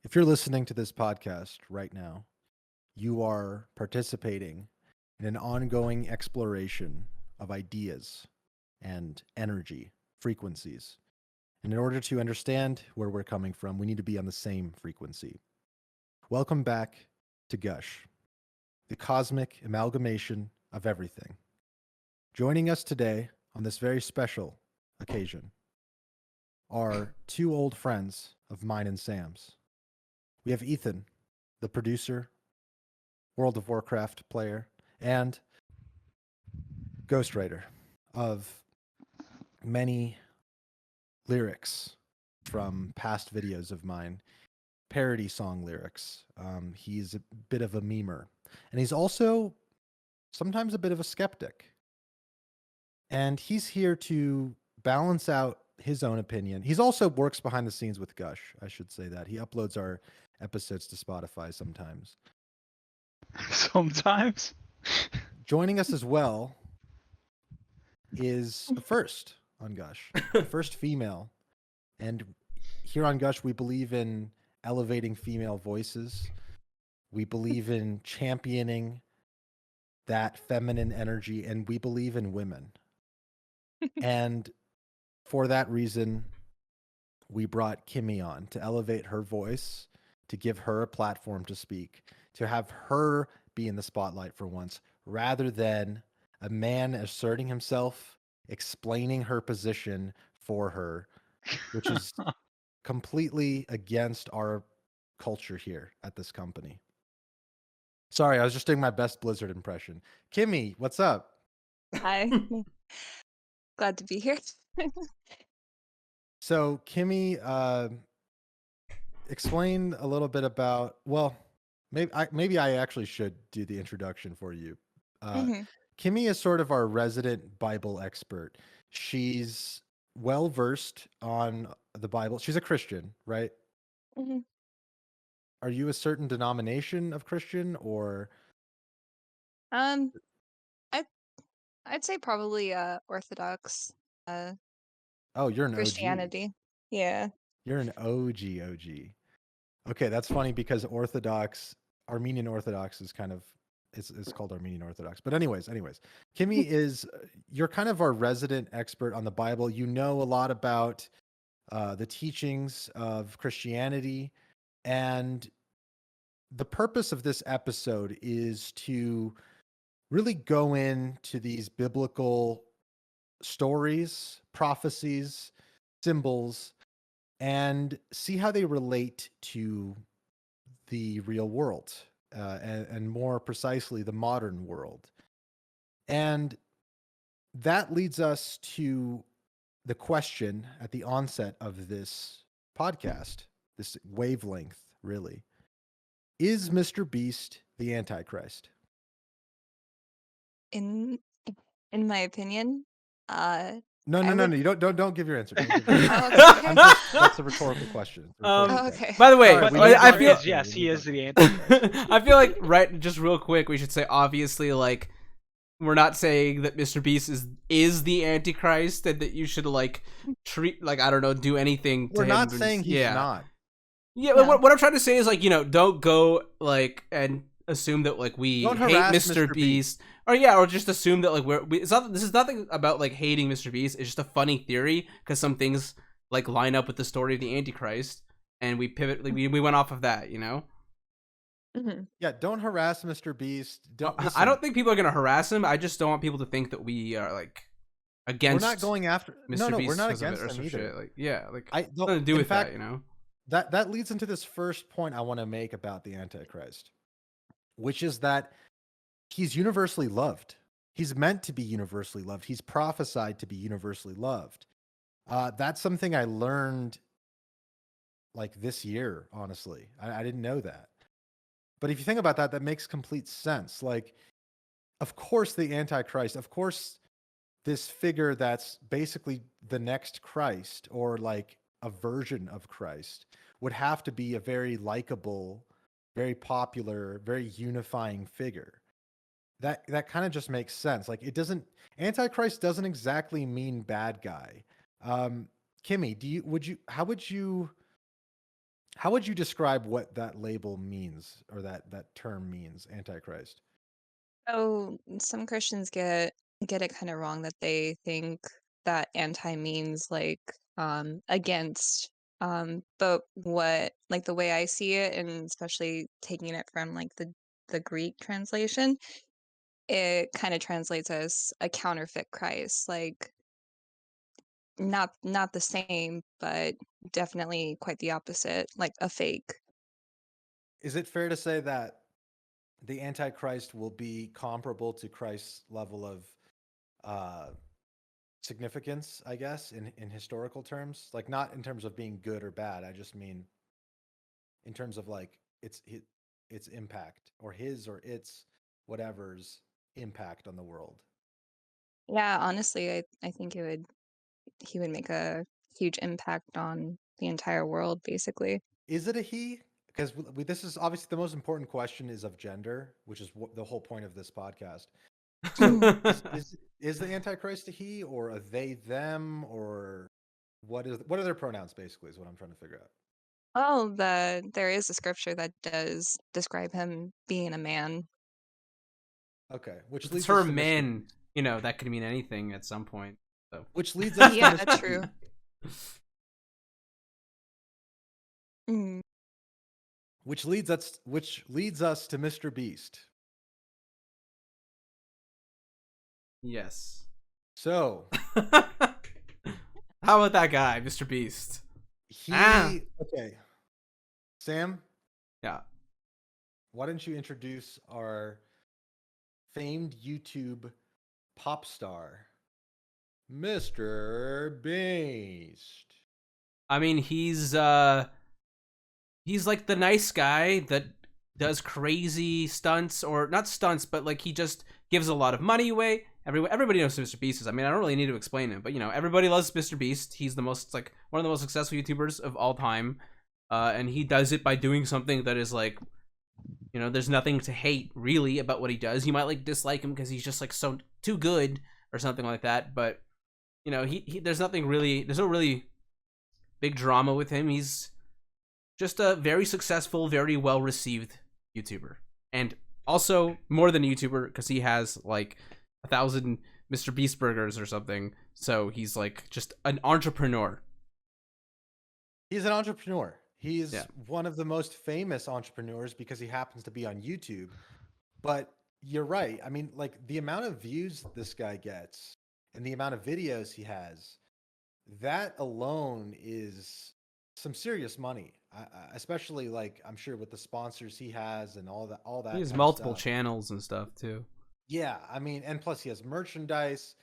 If you're listening to this podcast right now, you are participating in an ongoing exploration of ideas and energy frequencies. And in order to understand where we're coming from, we need to be on the same frequency. Welcome back to Gush, the cosmic amalgamation of everything. Joining us today on this very special occasion are two old friends of mine and Sam's. We have Ethan, the producer, World of Warcraft player, and ghostwriter of many lyrics from past videos of mine, parody song lyrics. He's a bit of a memer, and he's also sometimes a bit of a skeptic. And he's here to balance out his own opinion. He's also works behind the scenes with Gush. I should say that he uploads our episodes to Spotify sometimes. Sometimes. Joining us as well is a first on Gush, the first female. And here on Gush, we believe in elevating female voices. We believe in championing that feminine energy, and we believe in women. And for that reason, we brought Kimmy on to elevate her voice, to give her a platform to speak, to have her be in the spotlight for once, rather than a man asserting himself, explaining her position for her, which is completely against our culture here at this company. Sorry, I was just doing my best Blizzard impression. Kimmy, what's up? Hi. Glad to be here. So, Kimmy, explain a little bit about. Well, maybe I actually should do the introduction for you. Mhm. Kimmy is sort of our resident Bible expert. She's well versed on the Bible. She's a Christian, right? Mhm. Are you a certain denomination of Christian, or Um, I I'd say probably Orthodox oh, you're an OG. Christianity. Yeah. You're an OG. Okay, that's funny because Armenian Orthodox is kind of it's called Armenian Orthodox. But anyways, Kimmy is you're kind of our resident expert on the Bible. You know a lot about the teachings of Christianity, and the purpose of this episode is to really go into these biblical stories, prophecies, symbols, and see how they relate to the real world, and more precisely, the modern world. And that leads us to the question at the onset of this podcast, this wavelength, really. Is MrBeast the Antichrist? In in my opinion, No, I would. You don't give your answer. Don't give your Oh, answer. okay. That's a rhetorical question. Oh, okay. By the way, Sorry, But we the need I answer feel is yes, he is the Antichrist. I feel like just real quick, we should say obviously like we're not saying that MrBeast is the Antichrist and that you should like treat like I don't know do anything to We're him. not saying he's yeah. not. Yeah, No. what I'm trying to say is like don't go like and assume that like we Don't hate harass Mr. Mr. Beast or just assume that like it's not this is nothing about like hating Mr. Beast. It's just a funny theory because some things like line up with the story of the Antichrist and we pivot like we went off of that, you know. Mhm. Yeah, don't harass Mr. Beast. Don't I listen. don't think people are gonna harass him. I just don't want people to think that we are like against. We're not going after. Mr. No, Beast we're not 'cause of it against or him some either. shit. Like yeah, like I nothing to do in with fact, that, you know. that leads into this first point I want to make about the Antichrist, which is that he's universally loved. He's meant to be universally loved. He's prophesied to be universally loved. That's something I learned like this year. Honestly, I didn't know that. But if you think about that, that makes complete sense. Like, of course, the Antichrist. Of course, this figure that's basically the next Christ or like a version of Christ would have to be a very likable, very popular, very unifying figure. That kind of just makes sense. Like it doesn't Antichrist doesn't exactly mean bad guy. Kimmy, how would you How would you describe what that label means, or that term means, Antichrist? So some Christians get it kind of wrong that they think that anti means like against. But what like the way I see it, and especially taking it from like the Greek translation, it kind of translates as a counterfeit Christ, like not the same, but definitely quite the opposite, like a fake. Is it fair to say that the Antichrist will be comparable to Christ's level of uh, significance, I guess, in historical terms? Like, not in terms of being good or bad. I just mean in terms of like its impact, or his or its whatever's impact on the world. Yeah, honestly, I think he would make a huge impact on the entire world, basically. Is it a he? Because this is obviously the most important question is of gender, which is the whole point of this podcast. So is the Antichrist a he, or a they them, or what are their pronouns, basically, is what I'm trying to figure out. Well, there is a scripture that does describe him being a man. Okay, which With the leads us term to Mr. man, Beast. you know, that could mean anything at some point. So. Which leads us to Yeah, Mr. true. Beast. Mm. Which leads us to Mr. Beast. Yes. So how about that guy, Mr. Beast? okay. Sam, Yeah. why don't you introduce our famed YouTube pop star, Mr. Beast? I mean, he's like the nice guy that does crazy stunts, or not stunts, but like he just gives a lot of money away. Everybody knows who Mr. Beast is. I mean, I don't really need to explain him, but you know, everybody loves Mr. Beast. He's the most like one of the most successful YouTubers of all time, and he does it by doing something that is like, you know, there's nothing to hate really about what he does. You might like dislike him because he's just like so too good or something like that, but you know, there's no really big drama with him. He's just a very successful, very well received YouTuber, and also more than a YouTuber because he has like 1,000 Mr. Beast burgers or something. So he's like just an entrepreneur. He's an entrepreneur. He's Yeah. one of the most famous entrepreneurs because he happens to be on YouTube. But you're right. I mean, like, the amount of views this guy gets and the amount of videos he has, that alone is some serious money. Especially, like, I'm sure with the sponsors he has and all that He has kind of multiple stuff. channels and stuff too. Yeah, I mean, and plus he has merchandise.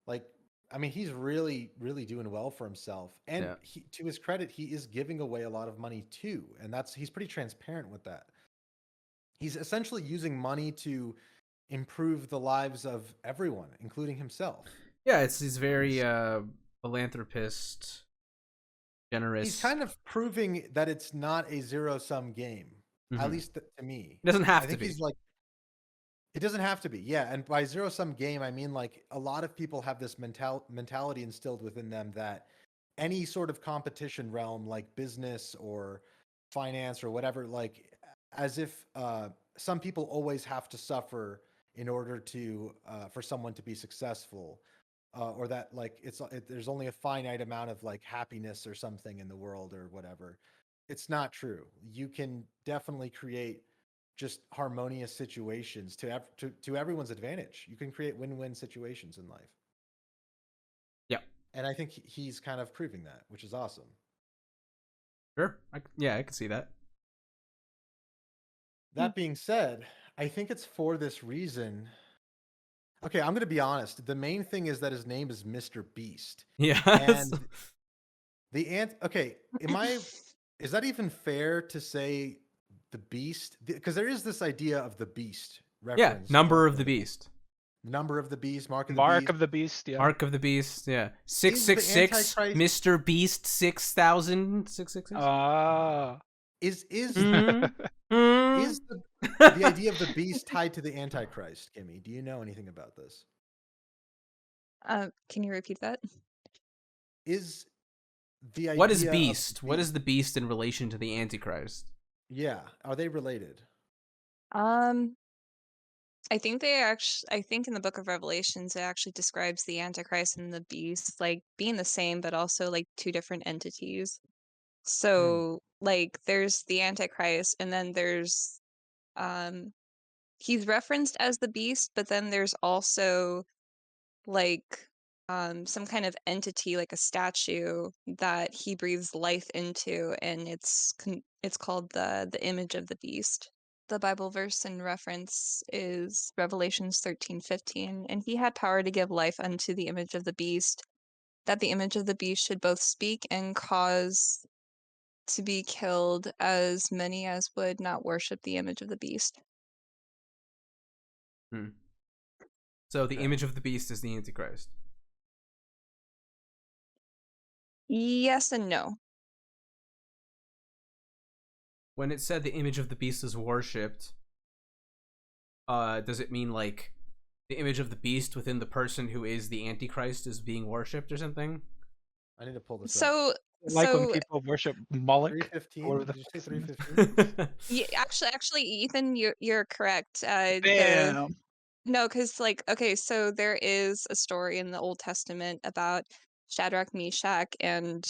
Like, I mean, he's really, really doing well for himself. And Yeah. to his credit, he is giving away a lot of money too, and he's pretty transparent with that. He's essentially using money to improve the lives of everyone, including himself. Yeah, he's very philanthropist, generous. He's kind of proving that it's not a zero-sum game, at Mhm. least to me. It doesn't have I to think be. he's like, it doesn't have to be. Yeah, and by zero-sum game, I mean, like, a lot of people have this mentality instilled within them that any sort of competition realm, like business or finance or whatever, like, as if some people always have to suffer in order to for someone to be successful, or that, like, there's only a finite amount of like happiness or something in the world or whatever. It's not true. You can definitely create just harmonious situations to everyone's advantage. You can create win-win situations in life. Yeah. And I think he's kind of proving that, which is awesome. Sure. I can see that. That being said, I think it's for this reason. Okay, I'm going to be honest. The main thing is that his name is Mr. Beast. Yeah. And okay, is that even fair to say the Beast? Because there is this idea of the Beast reference. Number of the Beast. Number of the Beast, Mark of the Mark Beast. of the Beast, yeah. Mark of the Beast, yeah. Is the 666, Antichrist- Mr. Beast 6000, 666. Ah. Is Mm. the idea of the beast tied to the Antichrist, Kimmy? Do you know anything about this? Can you repeat that? Is the What is idea of beast? What is the beast in relation to the Antichrist? Yeah, are they related? Um, I think in the book of Revelations it actually describes the Antichrist and the beast like being the same, but also like two different entities. So like there's the Antichrist, and then there's um he's referenced as the beast, but then there's also like some kind of entity, like a statue that he breathes life into, and it's called the image of the beast. The Bible verse in reference is Revelations 13:15, and he had power to give life unto the image of the beast, that the image of the beast should both speak and cause to be killed as many as would not worship the image of the beast. Hmm. So the Okay. image of the beast is the Antichrist. Yes and no. When it said the image of the beast is worshipped, does it mean like the image of the beast within the person who is the Antichrist is being worshipped or something? I need to pull this up. So Like when so people worship Moloch. 315. Or Did you say 315? yeah, actually, Ethan, you're correct. Damn. No, because like okay, so there is a story in the Old Testament about Shadrach, Meshach, and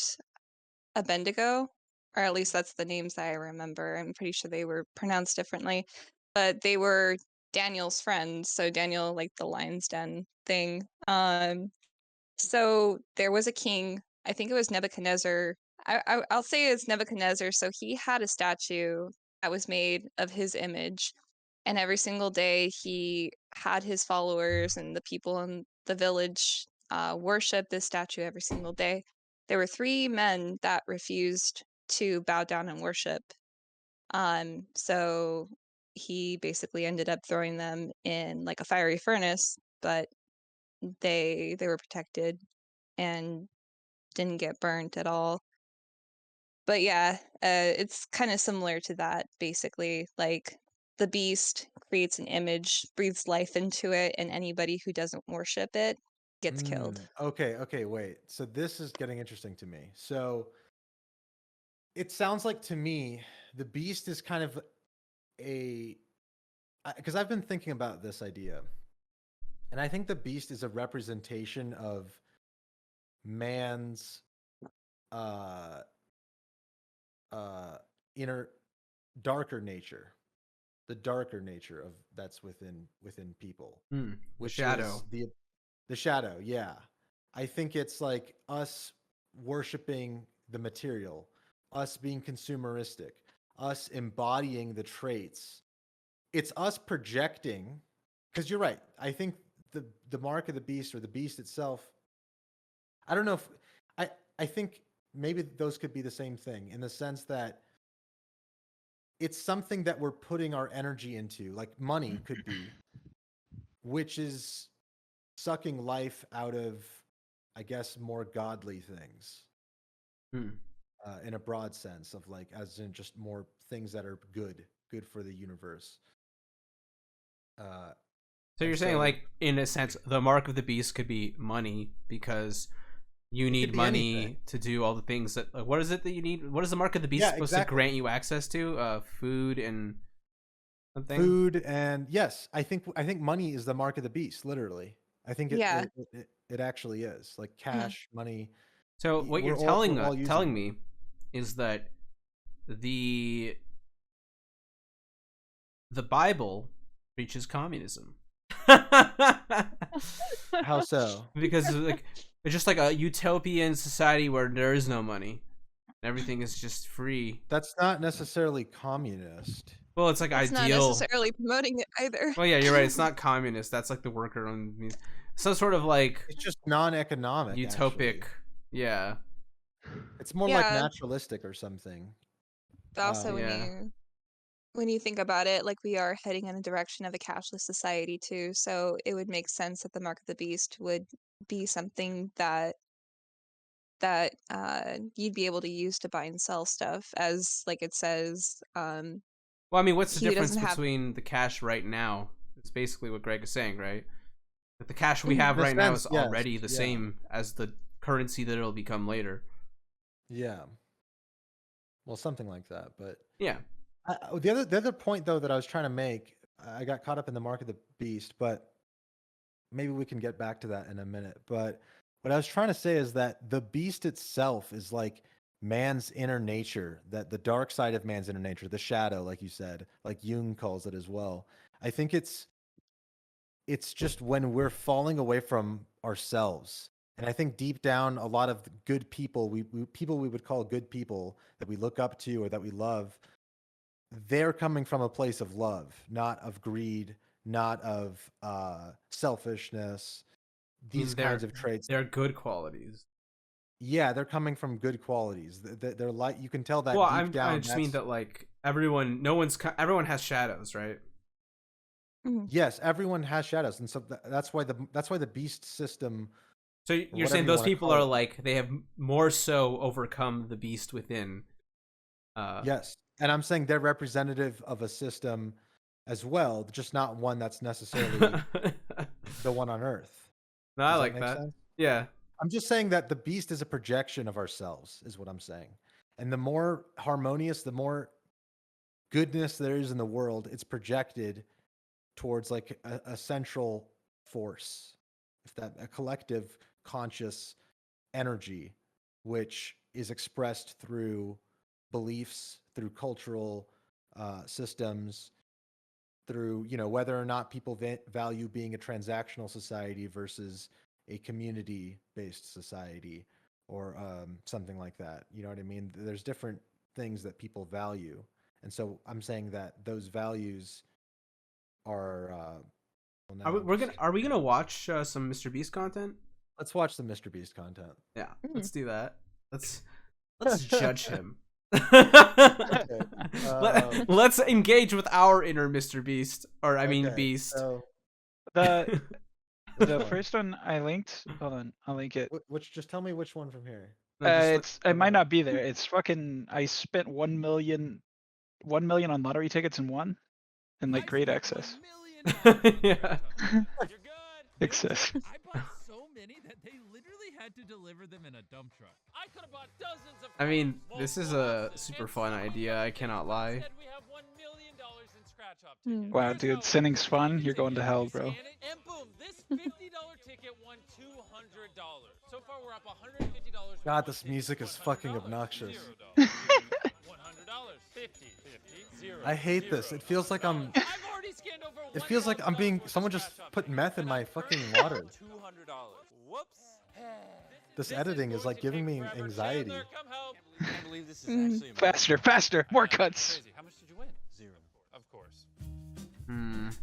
Abednego, or at least that's the names that I remember. I'm pretty sure they were pronounced differently, but they were Daniel's friends. So Daniel, like the lion's den thing. So there was a king. I think it was Nebuchadnezzar. I'll say it's Nebuchadnezzar. So he had a statue that was made of his image, and every single day he had his followers and the people in the village worship this statue every single day. There were three men that refused to bow down and worship. So he basically ended up throwing them in like a fiery furnace, but they were protected and didn't get burnt at all. But yeah, it's kind of similar to that, basically. Like the beast creates an image, breathes life into it, and anybody who doesn't worship it gets killed. Okay, wait. So this is getting interesting to me. So it sounds like to me the beast is kind of because I've been thinking about this idea, and I think the beast is a representation of man's uh inner darker nature, the darker nature of that's within people, The which shadow. is the shadow. Yeah, I think it's like us worshiping the material, us being consumeristic, us embodying the traits. It's us projecting, because you're right. I think the mark of the beast, or the beast itself, I don't know if I think maybe those could be the same thing, in the sense that it's something that we're putting our energy into, like money could be, which is sucking life out of, I guess, more godly things, Hmm. in a broad sense of like, as in just more things that are good for the universe. So you're saying, like, in a sense, the mark of the beast could be money, because you It could need be money anything. to do all the things that. Like, what is it that you need? What is the mark of the beast Yeah, supposed exactly. to grant you access to? Food and something. Food, and yes, I think money is the mark of the beast. Literally, I think Yeah. it actually is, like cash, money. So what you're We're all using telling it. me is that the Bible preaches communism. How so? Because like it's just like a utopian society where there is no money. Everything is just free. That's not necessarily communist. Well, it's like It's not ideal. necessarily promoting it either. Well, yeah, you're right. It's not communist. That's like the worker on some sort of like It's just non-economic. utopic. Actually. Yeah. It's more like Yeah. naturalistic or something. But also Yeah. when you think about it, like we are heading in the direction of a cashless society too, so it would make sense that the mark of the beast would be something that you'd be able to use to buy and sell stuff, as like it says. Well, I mean, what's the He who difference doesn't have between the cash right now? It's basically what Greg is saying, right? That the cash we Mhm. have In a right now sense, is yes, already the yeah. same as the currency that it'll become later. Yeah. Well, something like that. But Yeah. the other point though that I was trying to make, I got caught up in the mark of the beast, but maybe we can get back to that in a minute. But what I was trying to say is that the beast itself is like man's inner nature, that the dark side of man's inner nature, the shadow, like you said, like Jung calls it as well. I think it's just when we're falling away from ourselves. And I think deep down, a lot of good people, people we would call good people that we look up to or that we love, they're coming from a place of love, not of greed, not of selfishness. These kinds of traits. They're good qualities. Yeah, they're coming from good qualities. They're like, you can tell that Well, deep down. I just mean that like everyone has shadows, right? Yes, everyone has shadows, and so that's why the beast system. So you're saying those people are like they have more so overcome the beast within. Yes, and I'm saying they're representative of a system as well, just not one that's necessarily the one on Earth. No, I like that. Sense? Yeah. I'm just saying that the beast is a projection of ourselves, is what I'm saying. And the more harmonious, the more goodness there is in the world, it's projected towards like a central force, a collective conscious energy, which is expressed through beliefs, through cultural systems, through, whether or not people value being a transactional society versus a community-based society or something like that. You know what I mean? There's different things that people value. And so I'm saying that those values are... Are we gonna watch some MrBeast content? Let's watch some MrBeast content. Yeah, let's do that. Let's judge him. Let's engage with our inner MrBeast, or I mean Beast. So... The first one I linked. Hold on, I'll link it. Just tell me which one from here. No, it might not be there. It's fucking. I spent 1 million on lottery tickets and won, and like great access. Yeah. You're good. Access. I bought so many that they literally had to deliver them in a dump truck. I could have bought dozens of. I mean, this is a super fun idea. I cannot lie. We have $1 million in scratch off tickets. Wow, dude, sending's fun. You're going to hell, bro. And boom, this $50 ticket won $200. So far, we're up $150. God, this music is fucking obnoxious. $100, 50, 0. I hate this. It feels like I'm. I've already scanned over. It feels like I'm being. Someone just put meth in my fucking water. $200. Whoops. This editing is like giving me anxiety. Can't believe this is actually Faster, more cuts. crazy. How much did you win? 0. Of course.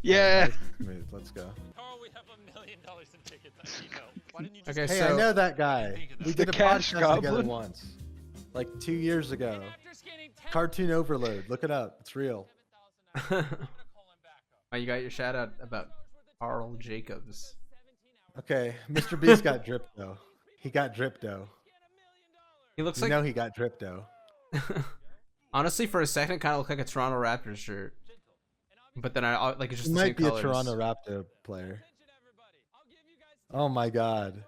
Yeah. Smooth. Let's go. Carl, we have $1 million in tickets. Why didn't you just Okay, Hey, so I know that guy. We The did a cash podcast together goblin. once, like 2 years ago. after scanning 10 Cartoon Overload. Look it up. It's real. Oh, you got your shout out about Carl Jacobs. Okay, MrBeast got drip though. He got drip though. He looks You like know he got drip though. honestly, for a second, kind of looked like a Toronto Raptors shirt. But then I like it's just He the same might be colors. a Toronto Raptor player. Oh my god.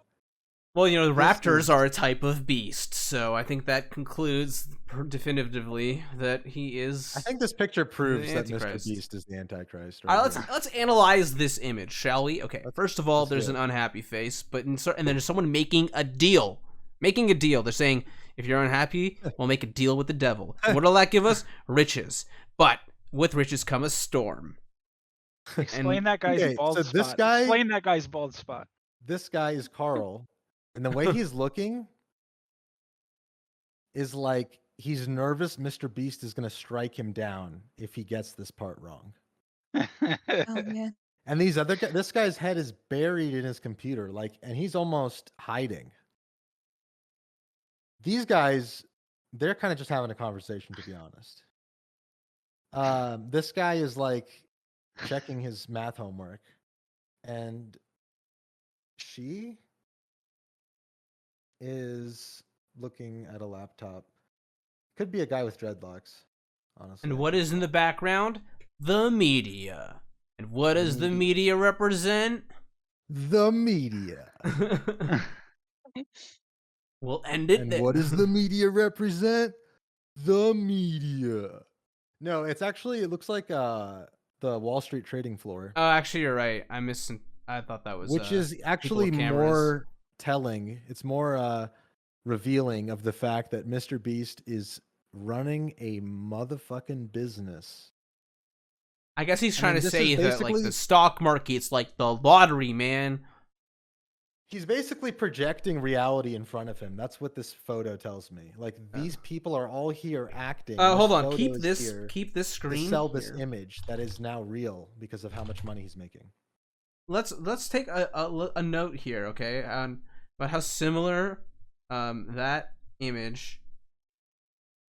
Well, you know, the This Raptors is- are a type of beast, so I think that concludes definitively that he is. I think this picture proves that Antichrist. MrBeast is the Antichrist. All Right right, here. let's analyze this image, shall we? Okay, first of all, let's do there's it. an unhappy face, but and then there's someone making a deal. Making a deal. They're saying, if you're unhappy, we'll make a deal with the devil. What'll that give us? Riches. But with riches come a storm. Explain that guy's Okay, bald so spot. this guy- Explain that guy's bald spot. This guy is Carl, and the way he's looking is like he's nervous MrBeast is going to strike him down if he gets this part wrong. Oh man. And this guy's head is buried in his computer, like, and he's almost hiding. These guys, they're kind of just having a conversation, to be honest. This guy is like checking his math homework, and she is looking at a laptop. Could be a guy with dreadlocks, honestly. And what is in the background? The media. And what does the media represent? The media. We'll end it And there. what does the media represent? The media. No, it's actually, it looks like the Wall Street trading floor, Oh, actually, you're right. I thought that was which is people actually with cameras. more telling. It's more revealing of the fact that MrBeast is running a motherfucking business. I guess he's I trying mean, to this say is that like the basically- stock market's like the lottery, man. He's basically projecting reality in front of him. That's what this photo tells me. Like, these people are all here acting. Hold This on. photo Keep is this here to screen. sell this here. image that is now real because of how much money he's making. Let's take a note here, okay, on about how similar that image.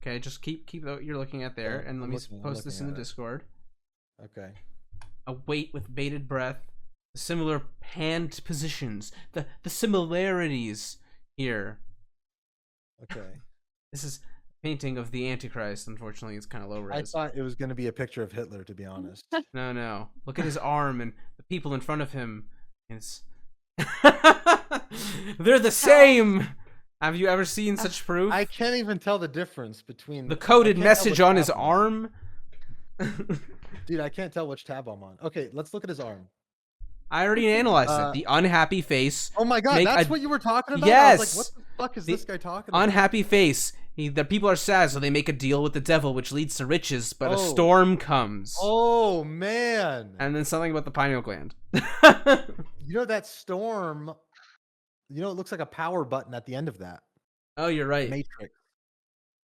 Okay, just keep what you're looking at there, Yeah, and let I'm me looking- I'm post this in looking the at it. Discord. Okay. Await with bated breath the similar hand positions, the similarities here. Okay. This is a painting of the Antichrist. Unfortunately, it's kind of low I res. thought it was going to be a picture of Hitler, to be honest. No. Look at his arm and the people in front of him. It's they're the same. Have you ever seen such proof? I can't even tell the difference between The I coded can't tell message which on his tab I'm arm. Dude, I can't tell which tab I'm on. Okay, let's look at his arm. I already analyzed it. The unhappy face. Oh my god, Make that's a- what you were talking about? Yes! I was like, what the fuck is The this guy talking about? Unhappy face. The people are sad, so they make a deal with the devil, which leads to riches. But a Oh. storm comes, Oh man. and then something about the pineal gland. You know that storm, it looks like a power button at the end of that. Oh, you're right. Matrix.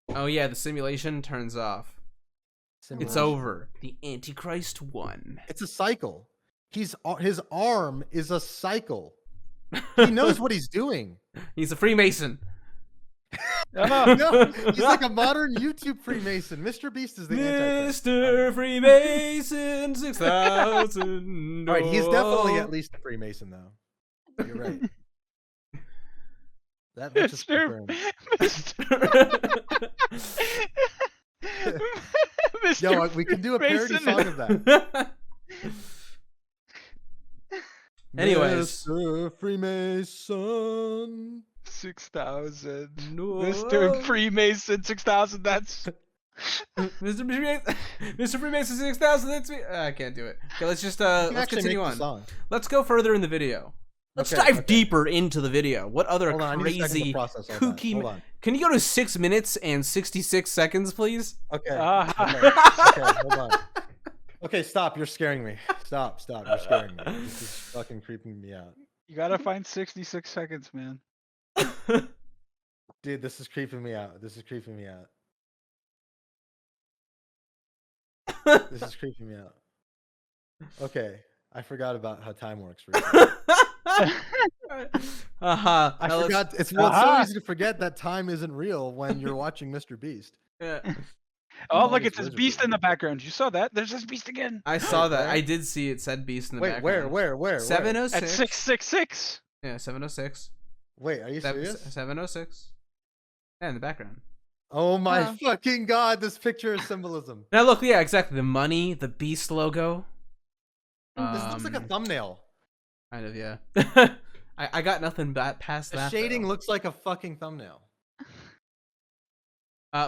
Oh yeah, the simulation turns off. It's simulation. over. The Antichrist won. It's a cycle. His arm is a cycle. He knows what he's doing. He's a Freemason. Oh, No, he's like a modern YouTube Freemason. MrBeast is the Antichrist. Mr. Freemason 6000. All right, he's definitely at least a Freemason, though. You're right. That much is Mr. confirmed. Mr. Yo, we can do a parody Freemason. song of that. Anyways. Mr. Freemason. 6,000. No. Mr. Freemason 6,000. That's Mr. Freemason 6000. That's me. I can't do it. Okay, let's just You can let's actually continue make the on. song. Let's go further in the video. Let's Okay, dive okay. deeper into the video. What other Hold on, I need a second to crazy, process all that. kooky? Hold on. Can you go to 6 minutes and 66 seconds, please? Okay. Ah. Okay, hold on. Okay, stop. You're scaring me. Stop. You're scaring me. This is fucking creeping me out. you gotta find 66 seconds, man. Dude, this is creeping me out. This is creeping me out. This is creeping me out. Okay. I forgot about how time works. For you. I forgot. It's so easy to forget that time isn't real when you're watching MrBeast. Yeah. Oh, All look, these it says lizards Beast are- in the background. You saw that? There's this Beast again. I saw that. where? I did see it said Beast in the Wait, background. where? 706. At 666. Yeah, 706. Wait, are you serious? 706. Yeah, in the background. Oh my Huh. fucking god! This picture is symbolism. Now look, yeah, exactly. The money, the Beast logo. This looks like a thumbnail. Kind of, yeah. I got nothing past The that. shading though. looks like a fucking thumbnail.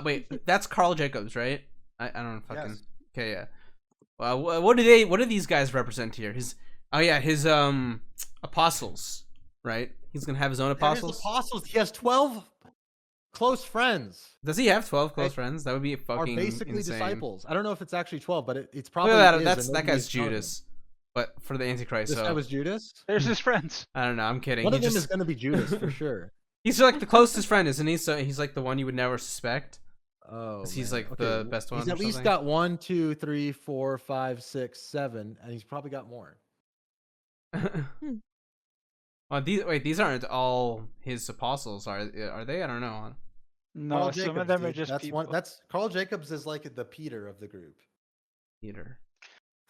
Wait, that's Carl Jacobs, right? I don't fucking. Yes. Okay, yeah. What do these guys represent here? His apostles, right? He's gonna have his own They're his apostles. apostles. He has 12 close friends. Does he have 12 close They friends? That would be Are fucking basically insane. disciples. I don't know if it's actually 12, but it's Look probably at that. is, That's and that nobody guy's is telling Judas, but for the Antichrist. them. This So guy was Judas. There's his friends. I don't know. I'm kidding. One He of them just- is going to be Judas for sure. He's like the closest friend, isn't he? So he's like the one you would never suspect. Oh, 'Cause he's, man. like, the best one He's or at least something? got 1, 2, 3, 4, 5, 6, 7, and he's probably got more. Oh, these aren't all his apostles, are they? I don't know. No, Carl some Jacobs, of them are dude. just That's people. That's Carl Jacobs is like the Peter of the group. Peter.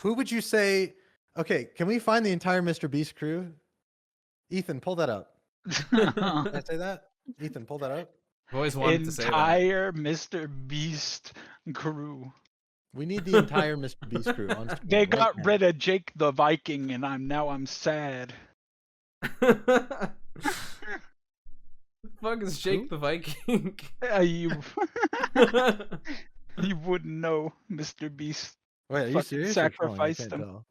Who would you say? Okay, can we find the entire MrBeast crew? Ethan, pull that up. Can I say that? Ethan, pull that up. I've always wanted to say that. Entire Mr. Beast crew. We need the entire MrBeast crew on screen They right got now. rid of Jake the Viking, and I'm sad. fuck is Jake the Viking? You you wouldn't know, Mr. Beast. Wait, are you Fucking serious? Or trolling? I sacrificed can't him. tell.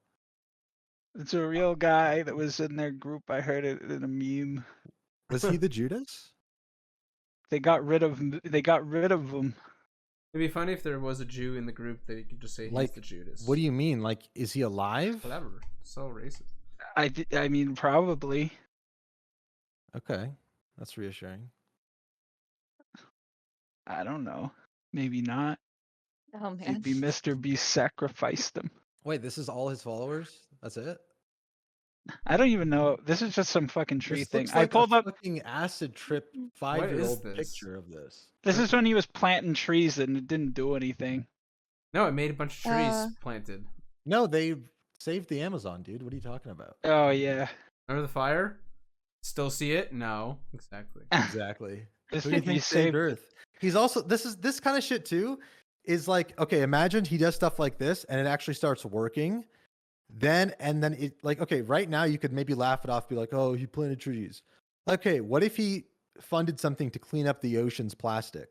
It's a real guy that was in their group. I heard it in a meme. Was he the Judas? They got rid of him. They got rid of him. It'd be funny if there was a Jew in the group that you could just say Like, he's the Judas. What do you mean? Like, is he alive? Whatever. So racist. I mean, probably. Okay, that's reassuring. I don't know. Maybe not. Oh man. Maybe Mr. Beast sacrificed him. Wait, this is all his followers? That's it? I don't even know. This is just some fucking tree This thing. looks I like pulled a up. fucking acid trip is 5-year-old this? picture of this. This is when he was planting trees and it didn't do anything. No, it made a bunch of trees Uh, planted. No, they saved the Amazon, dude. What are you talking about? Oh yeah. Remember the fire? Still see it? No. Exactly. Exactly. This Who do you would be think saved saved. Earth? He's also this kind of shit too. Is like, okay, imagine he does stuff like this and it actually starts working. Then it like, okay, right now you could maybe laugh it off, be like, oh, he planted trees. Okay, what if he funded something to clean up the ocean's plastic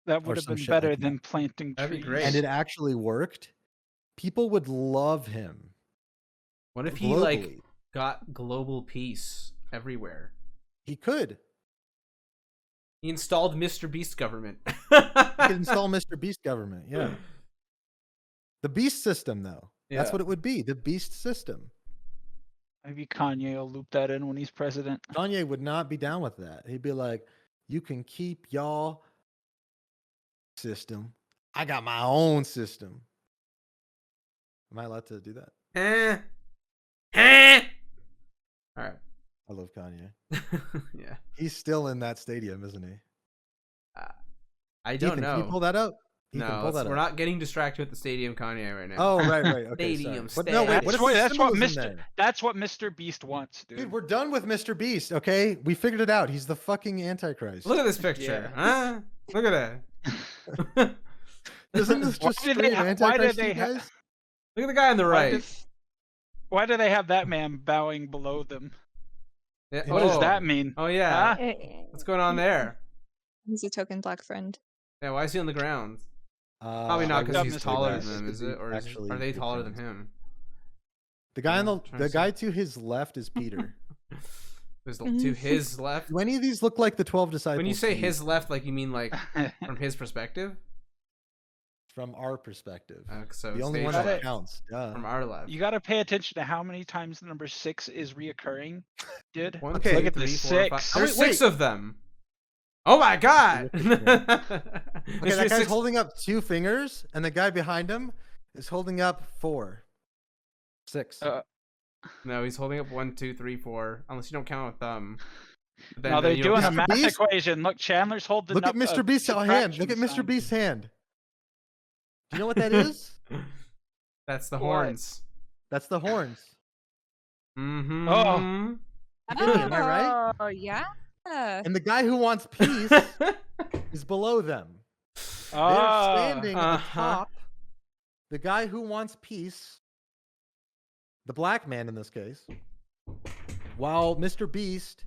That or would have some been shit better like that? than planting That'd be trees. great. And it actually worked? People would love him. What if he globally. like got global peace everywhere? He could. He installed MrBeast government. He could install MrBeast government. Yeah. The Beast system, though. That's Yeah. what it would be. The Beast system. Maybe Kanye will loop that in when he's president. Kanye would not be down with that. He'd be like, you can keep y'all system. I got my own system. Am I allowed to do that? All right. I love Kanye. Yeah. He's still in that stadium, isn't he? I don't Ethan, know. Can you pull that up? Ethan, No, pull that we're up. not getting distracted with the stadium Kanye right now. Oh, right. Okay, Stadium sorry. But no, wait. What if the That's what symbolism Mr. there? That's what Mr. Beast wants, dude. Dude, we're done with Mr. Beast, okay? We figured it out. He's the fucking Antichrist. Look at this picture. Huh? Look at that. Isn't this Why just did straight they ha- why Antichrist, did you they ha- guys? Look at the guy on the Why right. Why do they have that man bowing below them? Yeah, What does oh. that mean? Oh yeah. Huh? What's going on there? He's a token black friend. Yeah, why is he on the ground? Probably I not because would he's say taller that than them, could is be it? Or actually are they good taller than friends. him? The guy on I'm trying to the see. guy to his left is Peter. To his left? Do any of these look like the 12 disciples? When you say to you? his left, like you mean like from his perspective? From our perspective. So The only stage one left. that counts. Duh. from our left. You got to pay attention to how many times the number 6 is reoccurring, dude. One, Okay. two, Look at the three, four, five. 6. There's Wait, 6 of them. Oh my god! Okay, that guy's Six- holding up 2 fingers, and the guy behind him is holding up 4. 6. No, he's holding up 1, 2, 3, 4. Unless you don't count with thumb. Then, Now they're you don't doing a count- Mr. math Beast? equation. Look, Chandler's holding Look up at Mr. a Beast's hand. Look at subtraction Mr. sign. Beast's hand. Do you know what that is? That's the What? horns. That's the horns. Mm-hmm. Oh. Am I right? Oh yeah. And the guy who wants peace is below them. They're Ah, standing uh-huh. atop the guy who wants peace, the black man in this case, while Mr. Beast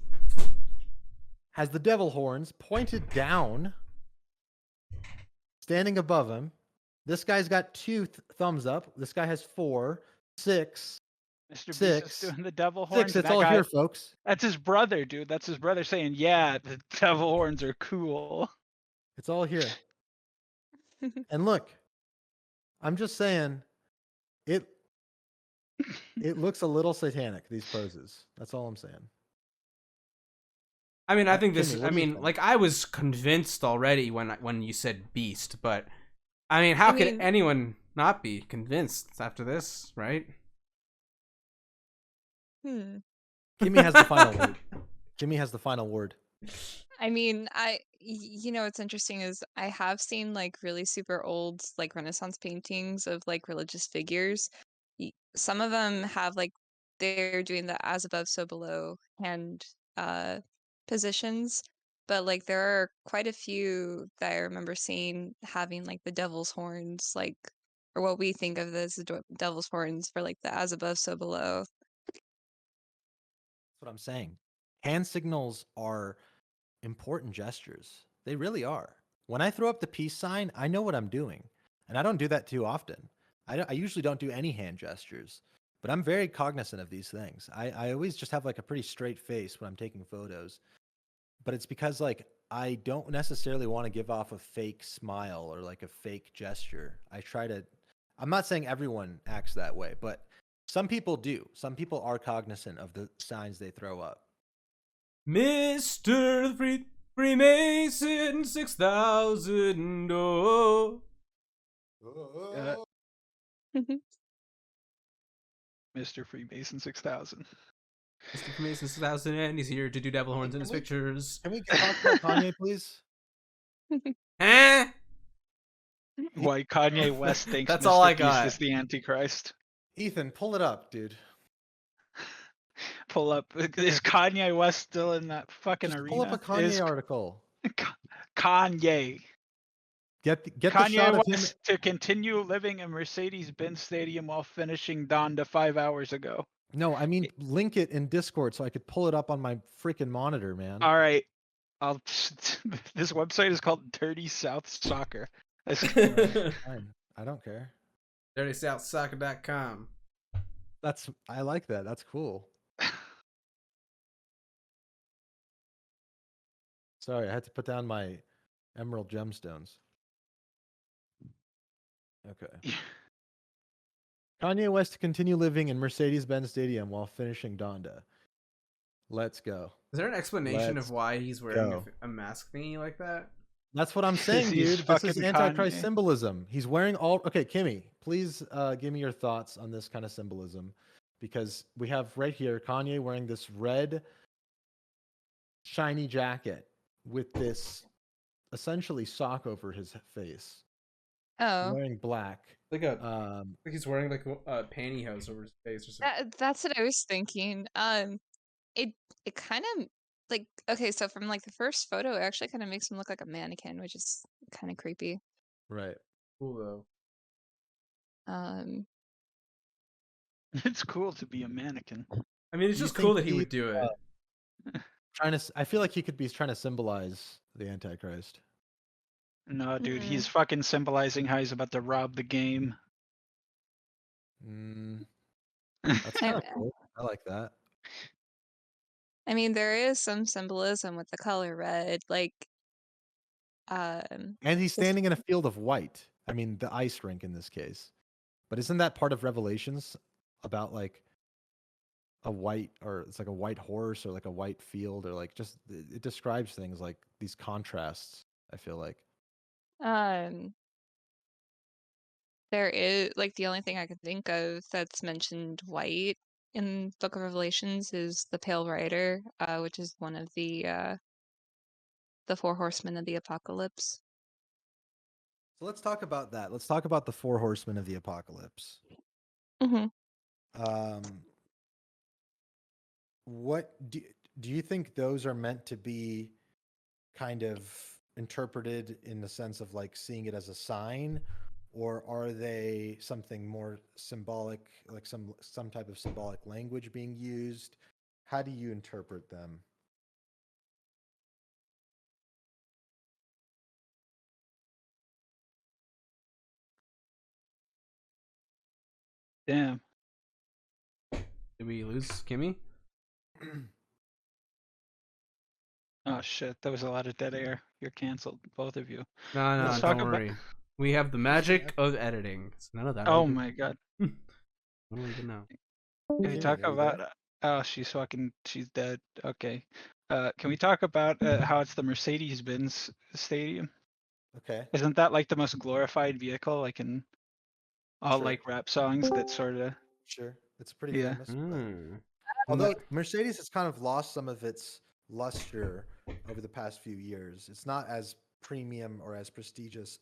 has the devil horns pointed down, standing above him. This guy's got 2 thumbs up. This guy has 4, 6, Mr. Beast 6. is doing the devil horns. 6. and It's that all guy- here, folks. That's his brother, dude. That's his brother saying, "Yeah, the devil horns are cool." It's all here. And look, I'm just saying, it looks a little satanic, these poses. That's all I'm saying. I mean, I think Kimmy, this. what I do you mean, think? like I was convinced already when you said beast, but I mean, how could mean- anyone not be convinced after this, right? Kimmy has the final word. Kimmy has the final word. I mean, what's interesting is I have seen like really super old like Renaissance paintings of like religious figures. Some of them have like they're doing the as above so below hand positions, but like there are quite a few that I remember seeing having like the devil's horns, like or what we think of as the devil's horns for like the as above so below. That's what I'm saying. Hand signals are important gestures. They really are. When I throw up the peace sign, I know what I'm doing, and I don't do that too often. I usually don't do any hand gestures, but I'm very cognizant of these things. I always just have like a pretty straight face when I'm taking photos, but it's because like I don't necessarily want to give off a fake smile or like a fake gesture. I'm not saying everyone acts that way, but some people do. Some people are cognizant of the signs they throw up. Mr. Freemason 6000. Oh. Mr. Freemason 6000. Mr. Freemason 6000, and he's here to do devil horns in his pictures. Can we talk about Kanye, please? Eh? Why Kanye West thinks That's Mr. all I Beast got. is the Antichrist. Ethan, pull it up, dude. Pull up. Is Kanye West still in that fucking Just arena? pull up a Kanye article. Kanye. Get the Kanye shot of him. West to continue living in Mercedes-Benz Stadium while finishing Donda 5 hours ago. No, I mean link it in Discord so I could pull it up on my freaking monitor, man. All right. This website is called Dirty South Soccer. Fine. I don't care. DirtySouthSoccer.com. I like that. That's cool. Sorry, I had to put down my emerald gemstones. Okay. Kanye West to continue living in Mercedes-Benz Stadium while finishing Donda. Let's go. Is there an explanation Let's of why he's wearing go. a mask thingy like that? That's what I'm saying, He's dude. This is fucking Antichrist Kanye. symbolism. He's wearing all. Okay, Kimmy, please give me your thoughts on this kind of symbolism, because we have right here Kanye wearing this red, shiny jacket with this essentially sock over his face, Oh, wearing black. Like he's wearing like a pantyhose over his face or something. that's what I was thinking. It kind of like, okay, so from like the first photo, it actually kind of makes him look like a mannequin, which is kind of creepy. Right. Cool though. It's cool to be a mannequin. I mean, it's Do you just cool think that he would do it. I feel like he could be trying to symbolize the Antichrist. No, dude, Mm. he's fucking symbolizing how he's about to rob the game. That's kind of cool. I like that. I mean, there is some symbolism with the color red, like, And he's standing in a field of white. I mean, the ice rink in this case. But isn't that part of Revelations about like a white, or it's like a white horse or like a white field, or like just it describes things like these contrasts, I feel like. there is like the only thing I can think of that's mentioned white in Book of Revelations is the Pale Rider, which is one of the 4 horsemen of the apocalypse. So let's talk about that. Let's talk about the 4 horsemen of the apocalypse. Mm-hmm. What do you think those are meant to be kind of interpreted in the sense of like seeing it as a sign, or are they something more symbolic, like some type of symbolic language being used? How do you interpret them? Damn. Did we lose Kimmy? Oh shit, that was a lot of dead air. You're canceled, both of you. No, Let's don't talk worry. We have the magic of editing. It's none of that. Oh my god. I don't even know. Can we talk about? Oh, she's dead. Okay. Can we talk about how it's the Mercedes-Benz Stadium? Okay. Isn't that like the most glorified vehicle, like in all Sure. like rap songs? That sort of. Sure. It's pretty Yeah. famous. Although Mercedes has kind of lost some of its luster over the past few years. It's not as premium or as prestigious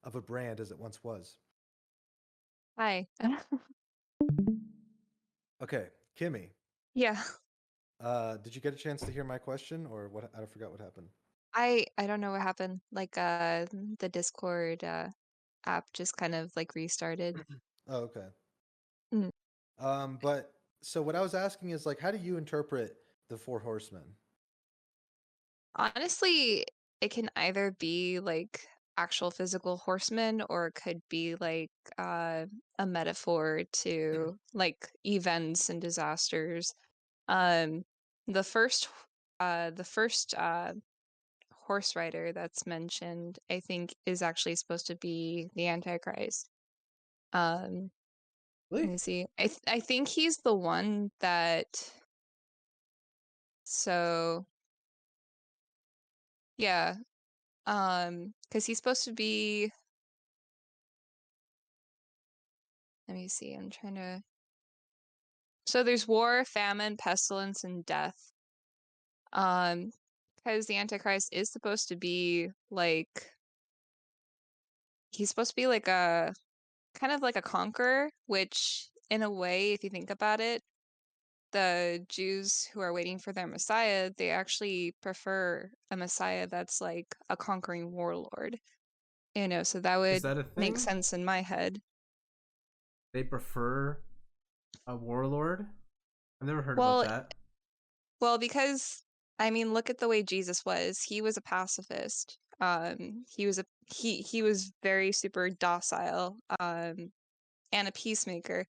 of a brand as it once was. Hi. Okay, Kimmy, Yeah. did you get a chance to hear my question, or what? I forgot what happened. I don't know what happened. Like the Discord app just kind of like restarted. Oh, okay. Mm. But so what I was asking is like, how do you interpret the 4 horsemen? Honestly, it can either be like actual physical horsemen or it could be like a metaphor to like events and disasters. Um, the first horse rider that's mentioned, I think, is actually supposed to be the Antichrist. Let Really? me see. I think he's the one that. So yeah, because he's supposed to be. Let me see. I'm trying to. So there's war, famine, pestilence, and death. Because the Antichrist is supposed to be like he's supposed to be like a kind of like a conqueror, which in a way, if you think about it, the Jews who are waiting for their Messiah, they actually prefer a Messiah that's like a conquering warlord. So that Is would that a make thing? sense in my head. They prefer a warlord? I've never heard about Well, that. because I mean, look at the way Jesus was. He was a pacifist. He was very super docile, and a peacemaker.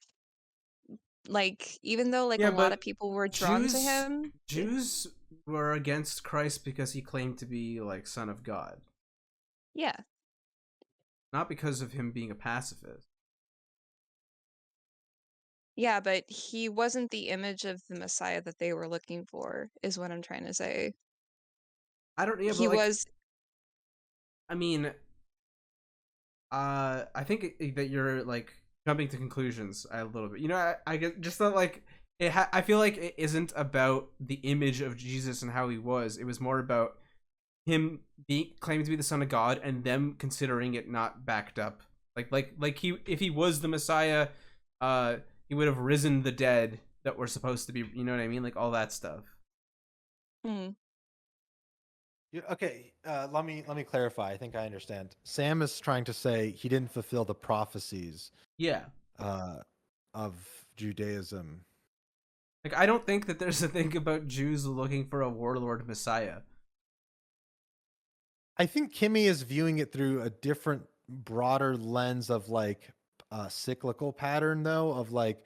Like, even though like a Yeah, lot of but people were drawn to Jews him, Jews were against Christ because he claimed to be like son of God, yeah, not because of him being a pacifist. yeah, but he wasn't the image of the Messiah that they were looking for, is what I'm trying to say. I don't. Yeah, He but like, was, I mean, I think that you're like jumping to conclusions a little bit. I get just that like I feel like it isn't about the image of Jesus and how he was. It was more about him being claiming to be the son of God and them considering it not backed up. Like he if he was the Messiah, he would have risen the dead that were supposed to be. You know what I mean? Like all that stuff. hmm, Okay, let me clarify. I think I understand. Sam is trying to say he didn't fulfill the prophecies Yeah. uh, of Judaism. Like I don't think that there's a thing about Jews looking for a warlord Messiah. I think Kimmy is viewing it through a different, broader lens of like a cyclical pattern, though, of like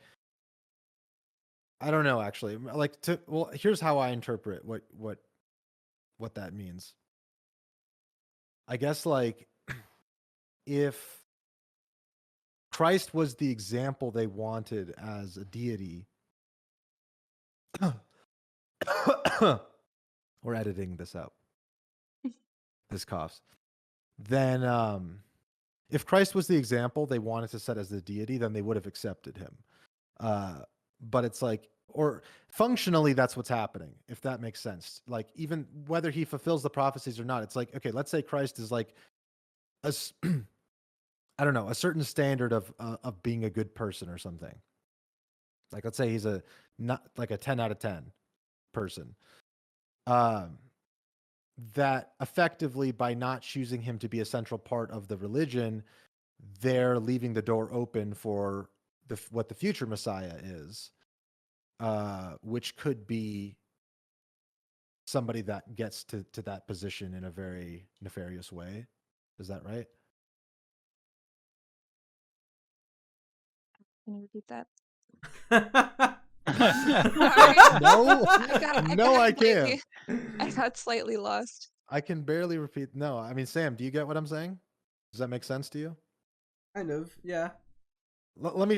I don't know actually. Well, here's how I interpret what that means. I guess like if Christ was the example they wanted as a deity. We're editing this out. This coughs. Then if Christ was the example they wanted to set as the deity, then they would have accepted him. But it's like, or functionally, that's what's happening, if that makes sense. Like, even whether he fulfills the prophecies or not, it's like, okay, let's say Christ is like, I don't know, a certain standard of being a good person or something. Like, let's say he's not like a 10 out of 10 person. That effectively, by not choosing him to be a central part of the religion, they're leaving the door open for what the future Messiah is, which could be somebody that gets to that position in a very nefarious way. Is that right? can you repeat that? No, no, I can't. I got slightly lost. I can barely repeat. No, I mean, Sam, do you get what I'm saying? Does that make sense to you? Kind of, yeah.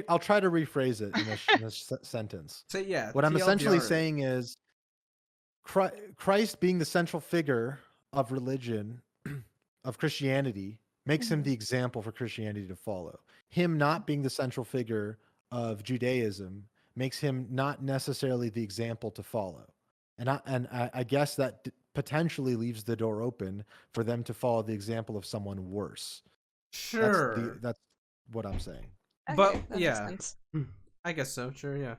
I'll try to rephrase it in a sentence. So yeah, What I'm essentially TLDR it. saying is Christ being the central figure of religion, of Christianity, makes him the example for Christianity to follow. Him not being the central figure of Judaism makes him not necessarily the example to follow. And I guess that potentially leaves the door open for them to follow the example of someone worse. Sure. That's what I'm saying. But Okay, that yeah, makes sense. I guess so. Sure, yeah.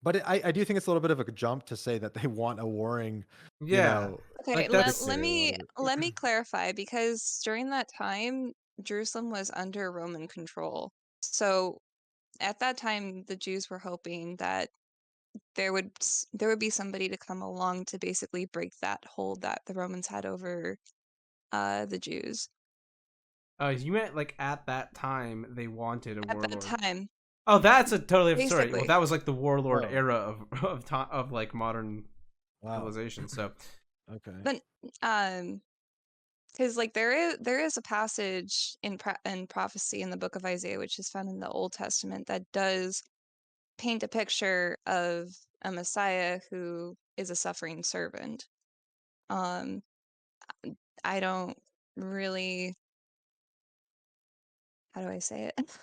But I do think it's a little bit of a jump to say that they want a warring, Yeah. Okay, Like let, that's let me let me clarify, because during that time Jerusalem was under Roman control. So at that time the Jews were hoping that there would be somebody to come along to basically break that hold that the Romans had over the Jews You meant like at that time they wanted a at that warlord. time. Oh, that's a totally different story. Well, Basically. that was like the warlord Oh. era of like modern Wow. civilization. So Okay. But because like there is a passage in prophecy in the book of Isaiah, which is found in the Old Testament, that does paint a picture of a Messiah who is a suffering servant. I don't really, how do I say it?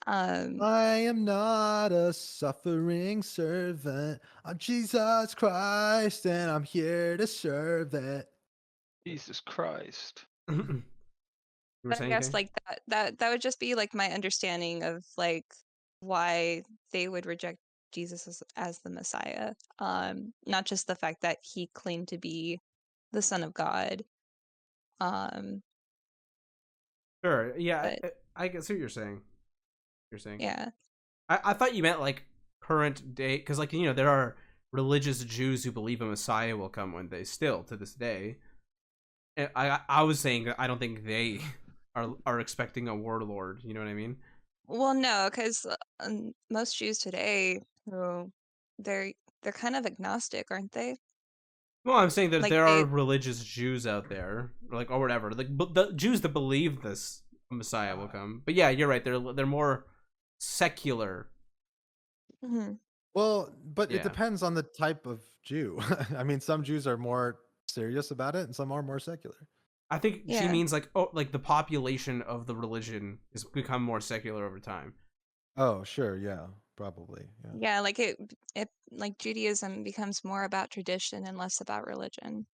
I am not a suffering servant. I'm Jesus Christ, and I'm here to serve it. Jesus Christ. you were But I saying, guess Kay? like that would just be like my understanding of like why they would reject Jesus as the Messiah. Not just the fact that he claimed to be the Son of God. Sure. Yeah, But I guess what you're saying. yeah. I thought you meant like current day, because like there are religious Jews who believe a Messiah will come one day, still to this day. And I was saying that I don't think they are expecting a warlord. You know what I mean? Well, no, because most Jews today, who they're kind of agnostic, aren't they? Well, I'm saying that Like there are they, religious Jews out there, like or whatever, like the Jews that believe this Messiah will come. But yeah, you're right. They're more secular. Mhm. Well, but it Yeah. depends on the type of Jew. I mean, some Jews are more serious about it, and some are more secular. I think she Yeah. means like like the population of the religion has become more secular over time. Oh, sure, yeah, probably, yeah. Yeah, like it like Judaism becomes more about tradition and less about religion.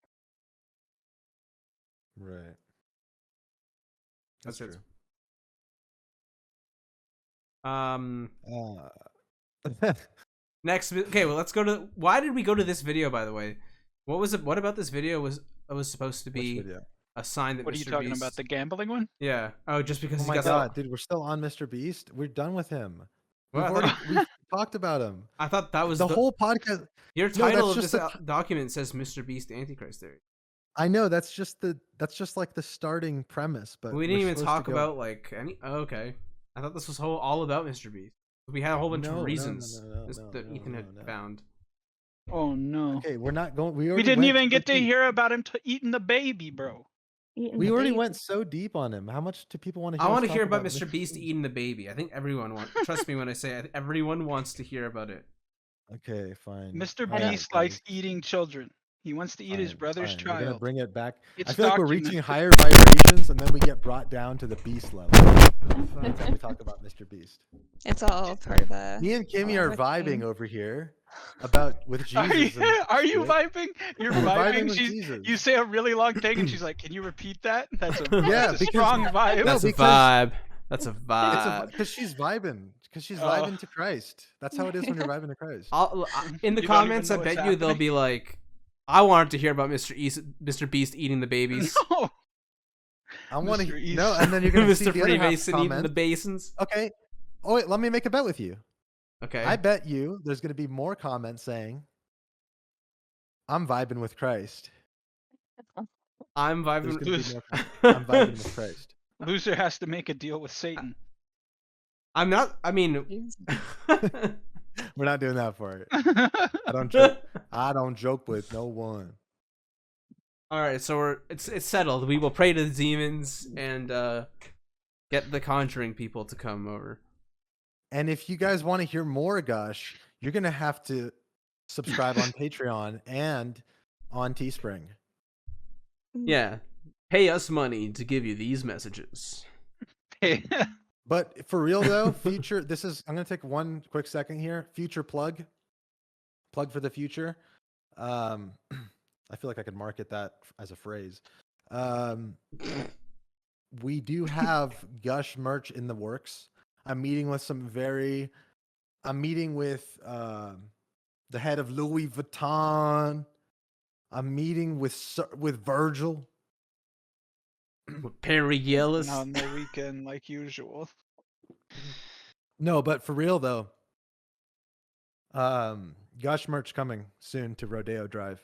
Right. That's That's it. true. Next, okay. Well, let's go to. Why did we go to this video, by the way? What was it? What about this video was supposed to Which be video? a sign that What are you Mr. talking Beast? about? The gambling one? Yeah. Oh, just because Oh he my got god, dude, we're still on MrBeast. We're done with him. Well, We've talked about him. I thought that was The whole podcast. your No, title that's of just this the. document says Mr. Beast Antichrist theory. I know that's just like the starting premise, but We didn't we're even supposed talk to go. about like any. Oh, okay. I thought this was all about Mr. Beast. We had a whole bunch of reasons that Ethan had found. Oh no. Okay, we're not going. We We already didn't went even so get to deep. hear about him eating the baby, bro. We already went so deep on him. How much do people want to I hear? want to us hear talk about Mr. Beast eating the baby. I think everyone wants. Trust me when I say everyone wants to hear about it. Okay, fine. Mr. I don't- Beast likes eating children. He wants to eat his brother's We're gonna child. bring it back. It's I feel like we're documented. reaching higher vibrations, and then we get brought down to the beast level. Every time we talk about Mr. Beast. It's all part of a. Me and Kimmy are vibing thing. over here with Jesus. Are you shit. vibing? You're We're vibing vibing. with Jesus. You say a really long thing, and she's like, "Can you repeat that?" That's a Yeah, that's a because- strong vibe. No, That's a because- vibe. That's a vibe. Because she's vibing. Because she's Oh. vibing to Christ. That's how it is when you're vibing to Christ. In the You don't even comments, I know bet what's you they'll happening? be like, "I wanted to hear about Mr. Beast eating the babies." No. I want Mr. to East. no, and then you're gonna see Mr. the other half Freemason eating the comment. basins. Okay. Oh wait, let me make a bet with you. Okay. I bet you there's gonna be more comments saying, "I'm vibing with Christ." I'm There's vibing. gonna be more. I'm vibing with Christ. Loser has to make a deal with Satan. I'm not. I mean, Jeez. We're not doing that for it. I don't joke. I don't joke with no one. all right. So it's settled. We will pray to the demons and get the conjuring people to come over. And if you guys want to hear more Gush, you're gonna have to subscribe on Patreon and on Teespring. Yeah. Pay us money to give you these messages. But for real though, future. I'm gonna take one quick second here. Future plug for the future. I feel like I could market that as a phrase. We do have Gush merch in the works. I'm meeting with the head of Louis Vuitton. I'm meeting with Virgil. With Perry Yellis. on the weekend, like usual. No, but for real though, Gush merch coming soon to Rodeo Drive.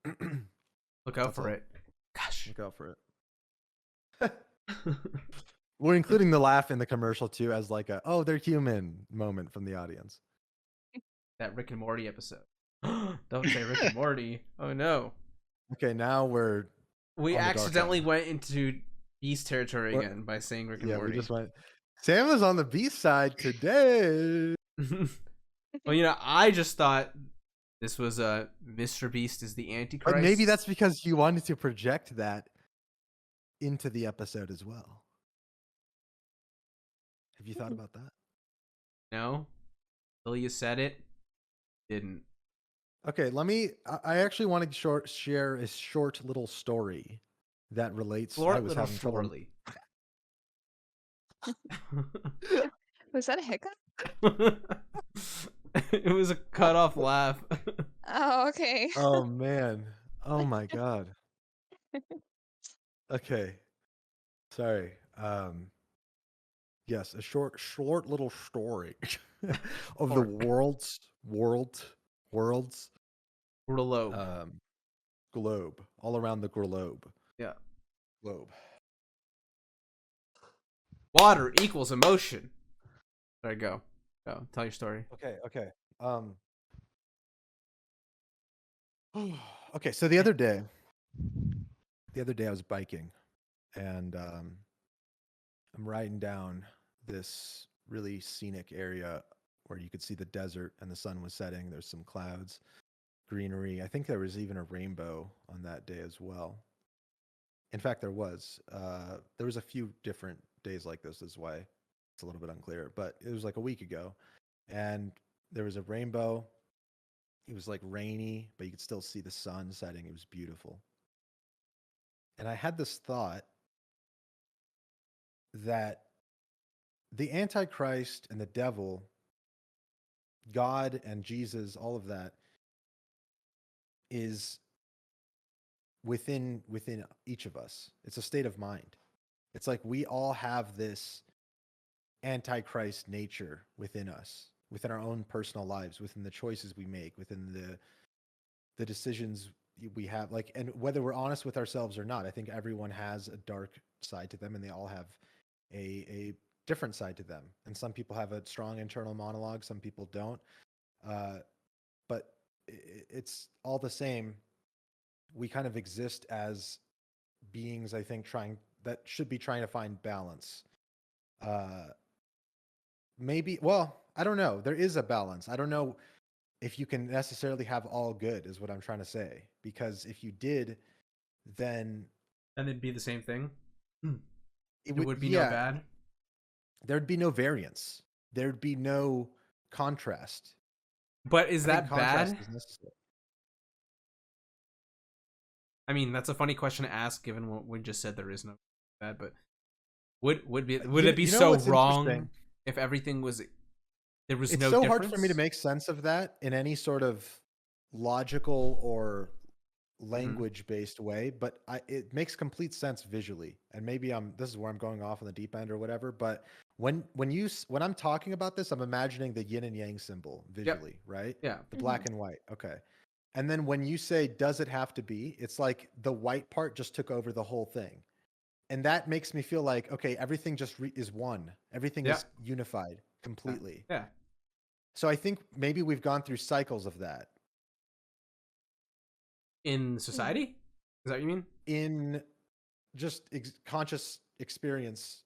Look out That's for all. it. Gosh. Look out for it. We're including the laugh in the commercial too as like a "oh, they're human" moment from the audience. That Rick and Morty episode. Don't say Rick and Morty. Oh no. Okay, now we're We on the dark accidentally side. went into Beast territory We're- again by saying Rick and Yeah, Morty. we just went. Sam was on the Beast side today. Well, you know, I just thought this was Mr. Beast is the Antichrist. But maybe that's because you wanted to project that into the episode as well. Have you thought about that? No. Till you said it, didn't. Okay, I actually want to share a short little story that relates. I was having trouble. Florly. Was that a hiccup? It was a cut off laugh. Oh, okay. Oh man. Oh my god. Okay. Sorry. Yes, a short little story of the world's Globe. globe, all around the globe. Yeah. Globe. Water equals emotion. There you go. Go. Tell your story. Okay. Okay, so the other day I was biking and I'm riding down this really scenic area where you could see the desert and the sun was setting. There's some clouds, greenery. I think there was even a rainbow on that day as well. In fact, there was a few different days like this. Is why it's a little bit unclear, but it was like a week ago, and there was a rainbow. It was like rainy, but you could still see the sun setting. It was beautiful. And I had this thought that the Antichrist and the devil, God and Jesus, all of that is within each of us. It's a state of mind. It's like we all have this Antichrist nature within us, within our own personal lives, within the choices we make, within the decisions we have, like, and whether we're honest with ourselves or not, I think everyone has a dark side to them and they all have a different side to them. And some people have a strong internal monologue, some people don't. But it's all the same. We kind of exist as beings, I think, that should be trying to find balance. Maybe, well, I don't know. There is a balance. I don't know if you can necessarily have all good, is what I'm trying to say. Because if you did, then And it'd be the same thing. it Would be no bad. There'd be no variance. There'd be no contrast. But is I think that bad? contrast is necessary. I mean, that's a funny question to ask, given what we just said. There is no bad, but would it be so wrong if everything was there was it's no so difference? hard for me to make sense of that in any sort of logical or language-based way, but it makes complete sense visually. And maybe this is where I'm going off on the deep end or whatever. But when I'm talking about this, I'm imagining the yin and yang symbol visually, right? Yeah. The black and white. Okay. And then when you say, does it have to be? It's like the white part just took over the whole thing. And that makes me feel like, okay, everything just is one. Everything is unified completely. Yeah. So I think maybe we've gone through cycles of that. In society? Is that what you mean? In just conscious experience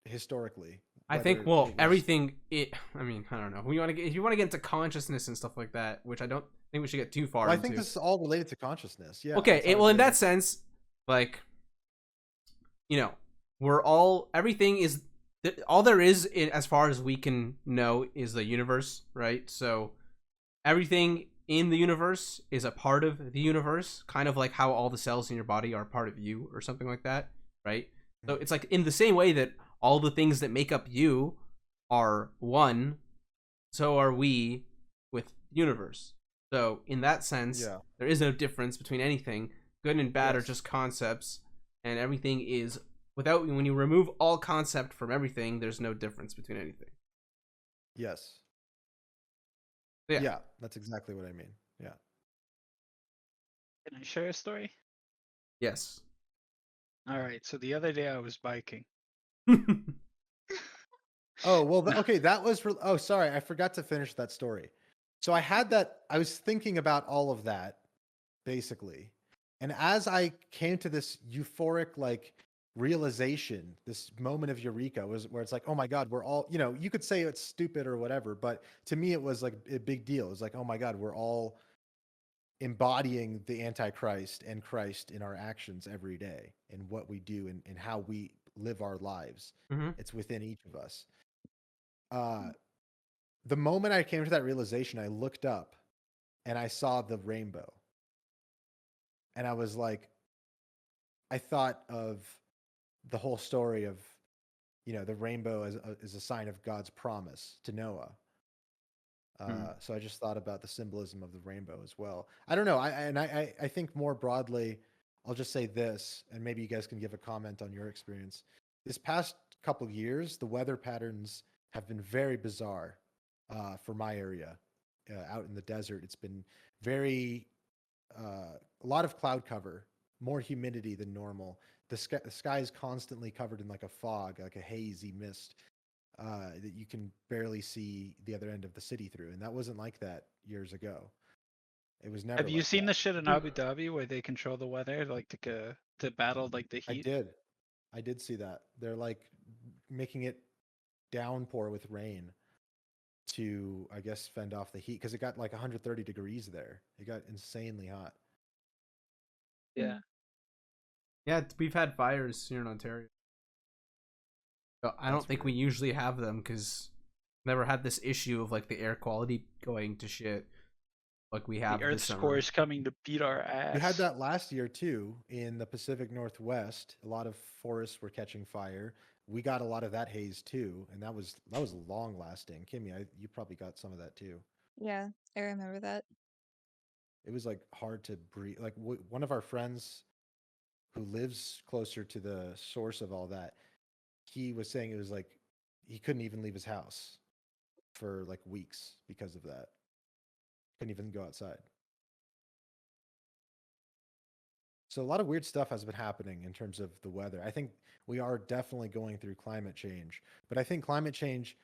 historically. I think, well, everything, I mean, I don't know. If you want to get into consciousness and stuff like that, which I don't think we should get too far into. I think this is all related to consciousness. Yeah. Okay. Well, in that sense, like, you know, everything is, all there is, as far as we can know, is the universe, right? So everything in the universe is a part of the universe, kind of like how all the cells in your body are part of you or something like that, right? So it's like in the same way that all the things that make up you are one, so are we with the universe. So in that sense, there is no difference between anything. Good and bad are just concepts, and everything is, when you remove all concept from everything, there's no difference between anything. Yes. Yeah, that's exactly what I mean. Yeah. Can I share a story? Yes. All right. So the other day I was biking. Oh, well, okay, that was oh, sorry, I forgot to finish that story. So I had that I was thinking about all of that basically. And as I came to this euphoric like realization, this moment of eureka was where it's like, oh my God, we're all, you could say it's stupid or whatever, but to me it was like a big deal. It was like, oh my God, we're all embodying the Antichrist and Christ in our actions every day and what we do and how we live our lives. Mm-hmm. It's within each of us. The moment I came to that realization, I looked up and I saw the rainbow. And I was like, I thought of the whole story of, the rainbow as a sign of God's promise to Noah. So I just thought about the symbolism of the rainbow as well. I don't know. I think more broadly, I'll just say this, and maybe you guys can give a comment on your experience. This past couple years, the weather patterns have been very bizarre for my area. Out in the desert, it's been very a lot of cloud cover, more humidity than normal. The sky is constantly covered in like a fog, like a hazy mist that you can barely see the other end of the city through. And that wasn't like that years ago. It was never Have you like seen that. the shit in Abu Dhabi where they control the weather, like to battle like the I heat? did. I did see that. They're like making it downpour with rain to, I guess, fend off the heat because it got like 130 degrees there. It got insanely hot. Yeah. Yeah, we've had fires here in Ontario. But I don't That's think we weird. usually have them because never had this issue of like the air quality going to shit like we have The Earth's this summer. core is coming to beat our ass. You had that last year too in the Pacific Northwest. A lot of forests were catching fire. We got a lot of that haze too, and that was long lasting. Kimmy, you probably got some of that too. Yeah, I remember that. It was like hard to breathe. Like one of our friends who lives closer to the source of all that, he was saying it was like he couldn't even leave his house for like weeks because of that. Couldn't even go outside. So a lot of weird stuff has been happening in terms of the weather. I think we are definitely going through climate change, but I think climate change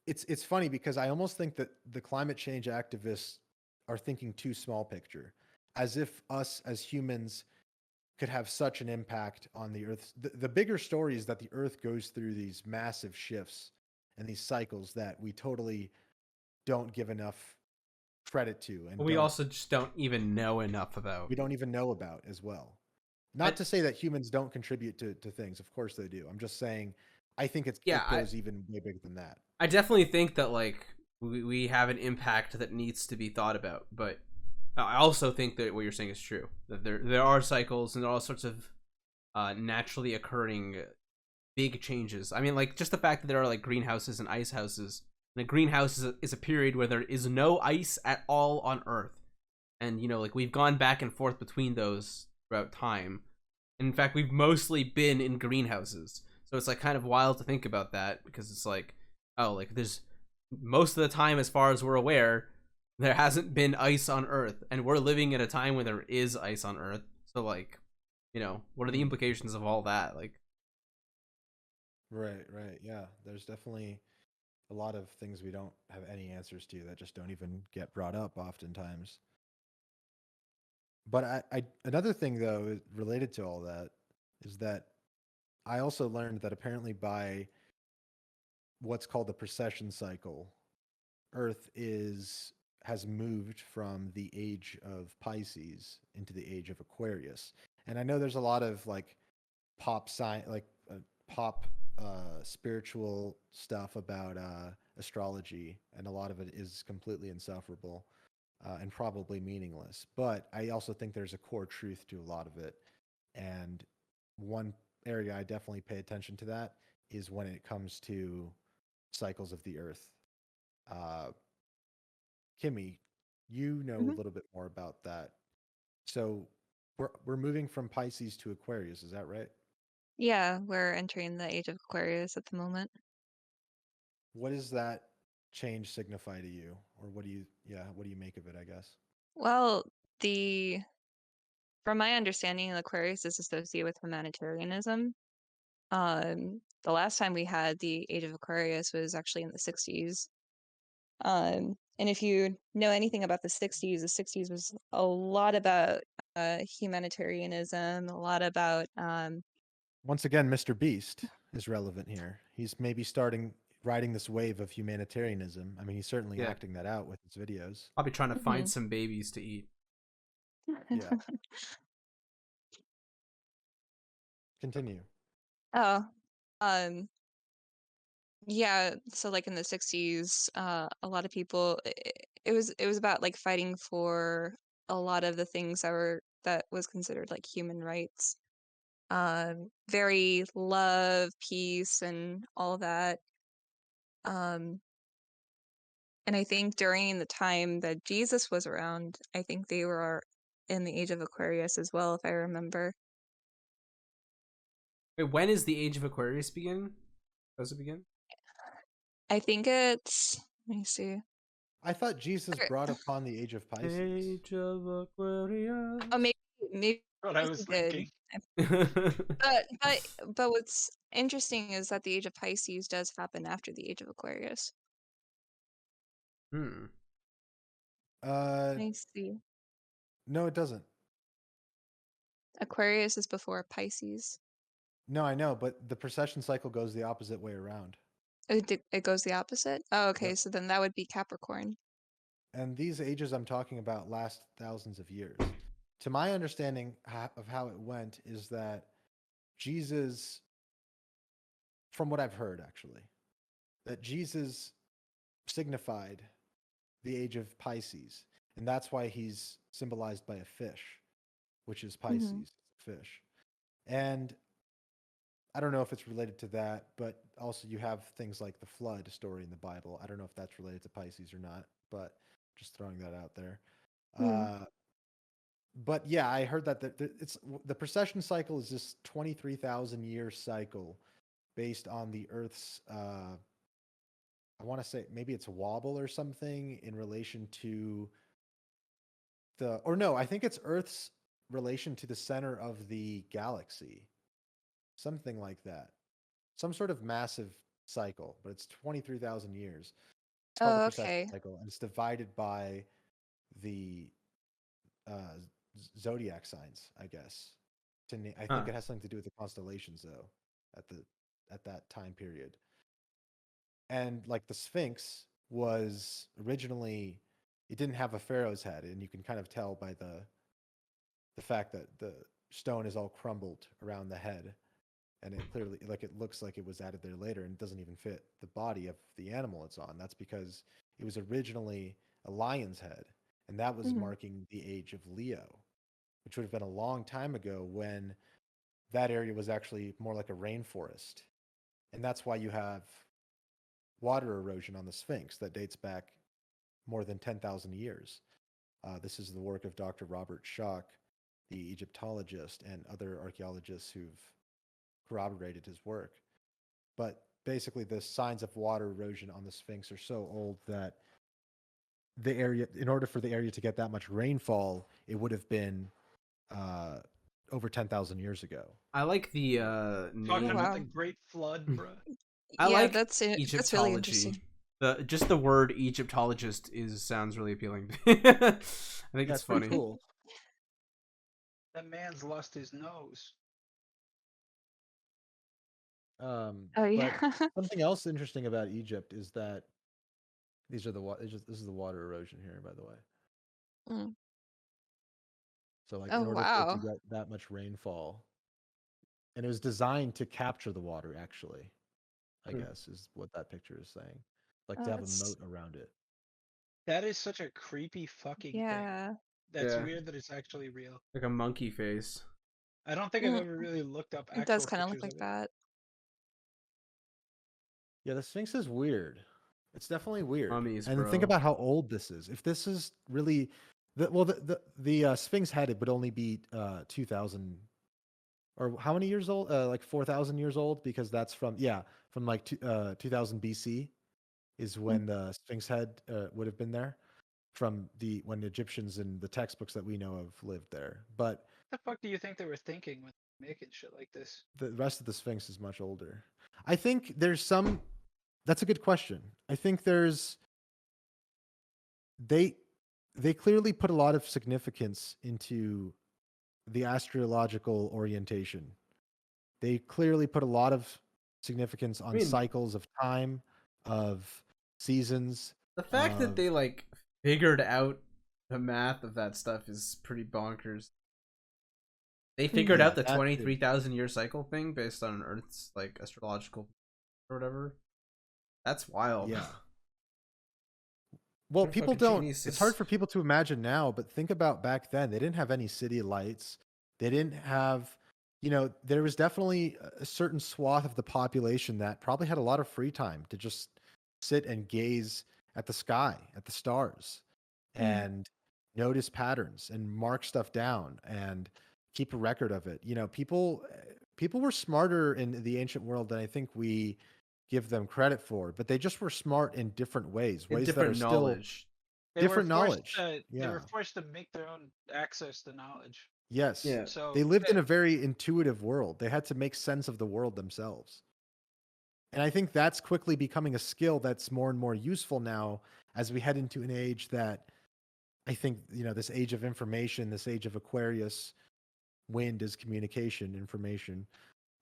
it's funny because I almost think that the climate change activists are thinking too small picture, as if us as humans could have such an impact on the earth. The bigger story is that the earth goes through these massive shifts and these cycles that we totally don't give enough credit to, and We also just don't even know enough about. we don't even know about as well. Not to say that humans don't contribute to things. Of course they do. I'm just saying I think it goes even way bigger than that. I definitely think that like we have an impact that needs to be thought about, but I also think that what you're saying is true. That there are cycles and there are all sorts of naturally occurring big changes. I mean, like just the fact that there are like greenhouses and ice houses. And a greenhouse is a period where there is no ice at all on Earth, and like we've gone back and forth between those throughout time. And in fact, we've mostly been in greenhouses, so it's like kind of wild to think about that because it's like, oh, like there's most of the time, as far as we're aware, there hasn't been ice on Earth, and we're living at a time when there is ice on Earth. So like, what are the implications of all that? Like, right, yeah. There's definitely a lot of things we don't have any answers to that just don't even get brought up oftentimes. But another thing though related to all that is that I also learned that apparently by what's called the precession cycle, Earth has moved from the age of Pisces into the age of Aquarius. And I know there's a lot of like pop science, like pop spiritual stuff about astrology, and a lot of it is completely insufferable and probably meaningless. But I also think there's a core truth to a lot of it. And one area I definitely pay attention to that is when it comes to cycles of the earth. Kimmy, you know a little bit more about that. So we're moving from Pisces to Aquarius, is that right? Yeah, we're entering the age of Aquarius at the moment. What does that change signify to you, or what do you make of it, I guess? Well, from my understanding, Aquarius is associated with humanitarianism. The last time we had the Age of Aquarius was actually in the 60s. And if you know anything about the 60s was a lot about humanitarianism, a lot about Once again, MrBeast is relevant here. He's maybe riding this wave of humanitarianism. I mean, he's certainly Yeah. acting that out with his videos. I'll be trying to find Mhm. some babies to eat. Yeah. Continue. Oh, um, yeah. So like in the 60s, a lot of people, it was about like fighting for a lot of the things that was considered like human rights. Very love, peace, and all that. And I think during the time that Jesus was around, I think they were in the Age of Aquarius as well, if I remember. Wait, when is the Age of Aquarius begin? Does it begin? I think it's, let me see. I thought Jesus Okay. brought upon the age of Pisces. Age of Aquarius. Oh, maybe What I he was did. thinking. But what's interesting is that the Age of Pisces does happen after the Age of Aquarius. Hmm. Let me see. No, it doesn't. Aquarius is before Pisces. No, I know, but the precession cycle goes the opposite way around. It goes the opposite? Oh, okay, Yep. so then that would be Capricorn. And these ages I'm talking about last thousands of years. To my understanding of how it went is that Jesus, from what I've heard actually, that Jesus signified the age of Pisces. And that's why he's symbolized by a fish, which is Pisces, fish. And I don't know if it's related to that, but also you have things like the flood story in the Bible. I don't know if that's related to Pisces or not, but just throwing that out there. But yeah, I heard that the precession cycle is this 23,000 year cycle based on the Earth's I want to say maybe it's wobble or something in relation to I think it's Earth's relation to the center of the galaxy. Something like that. Some sort of massive cycle, but it's 23,000 years. It's called the Oh, precession okay. cycle, and it's divided by the uh, zodiac signs, I guess. I think it has something to do with the constellations, though, at that time period. And like the Sphinx was originally, it didn't have a pharaoh's head, and you can kind of tell by the fact that the stone is all crumbled around the head, and it clearly it looks like it was added there later, and it doesn't even fit the body of the animal it's on. That's because it was originally a lion's head, and that was marking the age of Leo, which would have been a long time ago when that area was actually more like a rainforest. And that's why you have water erosion on the Sphinx that dates back more than 10,000 years. This is the work of Dr. Robert Schoch, the Egyptologist, and other archaeologists who've corroborated his work. But basically, the signs of water erosion on the Sphinx are so old that the area, in order for the area to get that much rainfall, it would have been over 10,000 years ago. I like the Talking name. about wow. the Great Flood, bruh. I Yeah, like that's it. That's really interesting. Egyptology. Just the word Egyptologist sounds really appealing. I think it's pretty funny. cool. That man's lost his nose. Oh yeah. But something else interesting about Egypt is that this is the water erosion here, by the way. Mm. So like Oh in order for it to wow. get that much rainfall, and it was designed to capture the water, actually, I guess is what that picture is saying. Like to Oh, have a that's moat around it. That is such a creepy fucking thing. yeah. That's Yeah. weird that it's actually real. Like a monkey face. I don't think I've ever really looked up It does actual kind of look pictures like that. Yeah, the Sphinx is weird. It's definitely weird. Mummies, and bro. think about how old this is. If this is really the Sphinx head, it would only be 2,000 or how many years old? Like 4,000 years old, because that's from like 2000 BC. is when the Sphinx head would have been there from when the Egyptians in the textbooks that we know of lived there. But What the fuck do you think they were thinking when making shit like this? the rest of the Sphinx is much older. I think there's some. That's a good question. I think they clearly put a lot of significance into the astrological orientation. They clearly put a lot of significance on cycles of time, of seasons. The fact that they like figured out the math of that stuff is pretty bonkers. They figured out the 23,000 year cycle thing based on Earth's like astrological or whatever. That's wild. Yeah. Well, people don't. Geniuses. It's hard for people to imagine now, but think about back then. They didn't have any city lights. They didn't have, there was definitely a certain swath of the population that probably had a lot of free time to just sit and gaze at the sky, at the stars, and notice patterns and mark stuff down and keep a record of it. People were smarter in the ancient world than I think we give them credit for, but they just were smart in different ways, ways that are knowledge. Still different knowledge. They were forced to make their own access to knowledge. Yes. Yeah. So they lived in a very intuitive world. They had to make sense of the world themselves. And I think that's quickly becoming a skill that's more and more useful now as we head into an age that I think, this age of information, this age of Aquarius, wind is communication, information.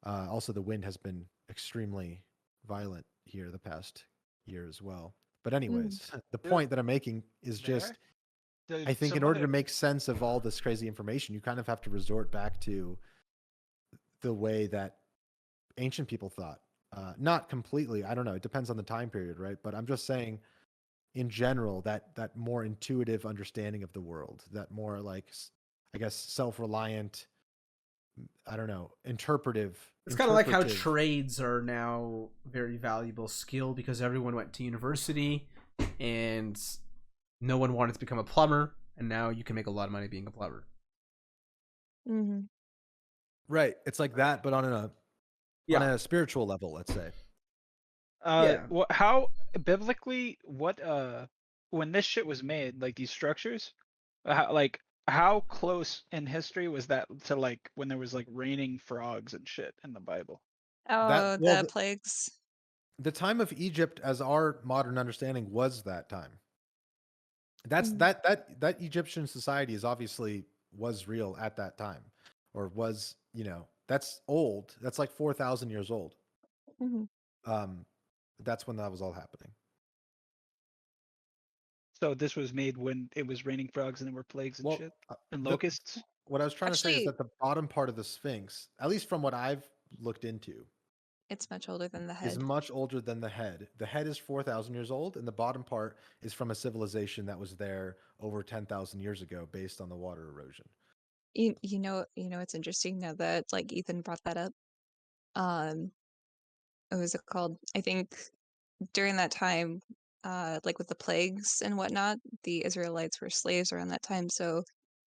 Also, the wind has been extremely violent here the past year as well. But anyways, the point that I'm making is just, I think in order to make sense of all this crazy information, you kind of have to resort back to the way that ancient people thought. Not completely. I don't know. It depends on the time period, right? But I'm just saying, in general, that more intuitive understanding of the world, that more like, I guess, self-reliant, I don't know, interpretive. It's kind of like how trades are now very valuable skill because everyone went to university and no one wanted to become a plumber, and now you can make a lot of money being a plumber. Mm-hmm. Right. It's like that, but on a spiritual level, let's say. How biblically, when this shit was made, like these structures, how close in history was that to like when there was like raining frogs and shit in the Bible? Oh, the plagues. The time of Egypt, as our modern understanding, was that time. That's that Egyptian society was real at that time, or was, that's old. That's like 4,000 years old. Mm-hmm. That's when that was all happening. So this was made when it was raining frogs and there were plagues and shit and locusts. What I was trying to say is that the bottom part of the Sphinx, at least from what I've looked into, it's much older than the head. Is much older than the head. The head is 4,000 years old, and the bottom part is from a civilization that was there over 10,000 years ago, based on the water erosion. You know, it's interesting now that like Ethan brought that up. What was it called? I think during that time, like with the plagues and whatnot, the Israelites were slaves around that time. So,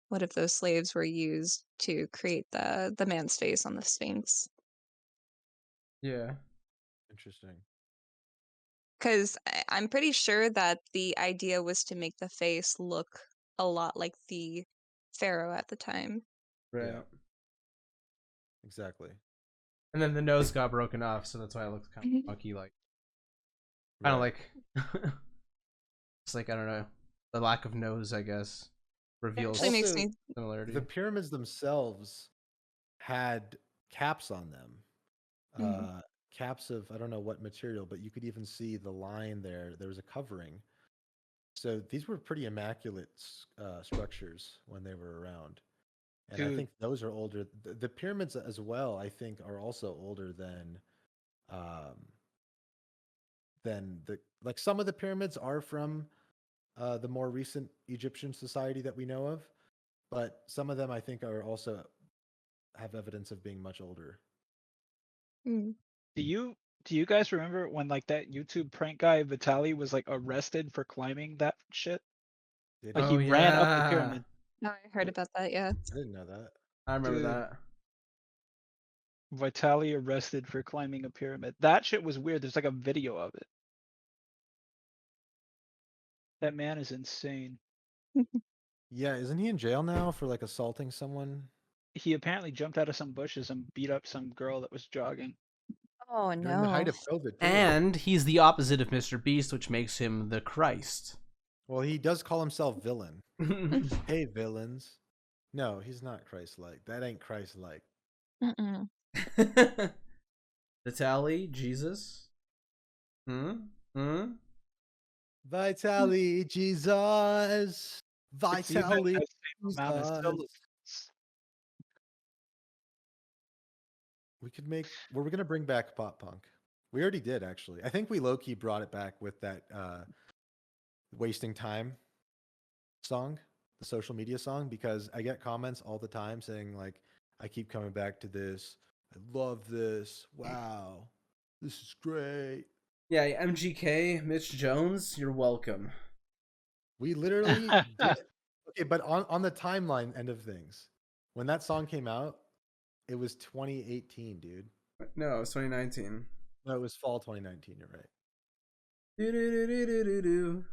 what if those slaves were used to create the man's face on the Sphinx? Yeah. Interesting. Because I'm pretty sure that the idea was to make the face look a lot like the pharaoh at the time. Right. Yeah. Exactly. And then the nose got broken off, so that's why it looks kind of funky, like kind of like it's like, I don't know, the lack of nose, I guess, reveals similarity. The pyramids themselves had caps on them. Caps of, I don't know what material, but you could even see the line there. There was a covering. So these were pretty immaculate structures when they were around. And I think those are older. The pyramids as well, I think, are also older than like some of the pyramids are from the more recent Egyptian society that we know of, but some of them I think are also have evidence of being much older. Do you guys remember when like that YouTube prank guy Vitaly was like arrested for climbing that shit? Like he ran up the pyramid. No, I heard about that. Yeah, I didn't know that. I remember that. Vitaly arrested for climbing a pyramid. That shit was weird. There's like a video of it. That man is insane. Yeah, isn't he in jail now for like assaulting someone He apparently jumped out of some bushes and beat up some girl that was jogging. Oh during the height no. of COVID too? And he's the opposite of Mr. Beast, which makes him the Christ. Well, he does call himself villain. Hey, villains. No, he's not Christ-like. That ain't Christ-like. Mm-mm. Vitaly, Jesus. Vitali, Jesus. It's even Vitali, the same amount of Jesus. syllables. We could make. We're gonna bring back pop punk. We already did actually. I think we low key brought it back with that "Wasting Time" song, the social media song, because I get comments all the time saying like, "I keep coming back to this. I love this. Wow, this is great." Yeah, MGK, Mitch Jones, you're welcome. We literally did. Okay, but on the timeline end of things, when that song came out, it was 2018, dude. No, it's 2019. No, it was fall 2019. You're right. Do do do do do do.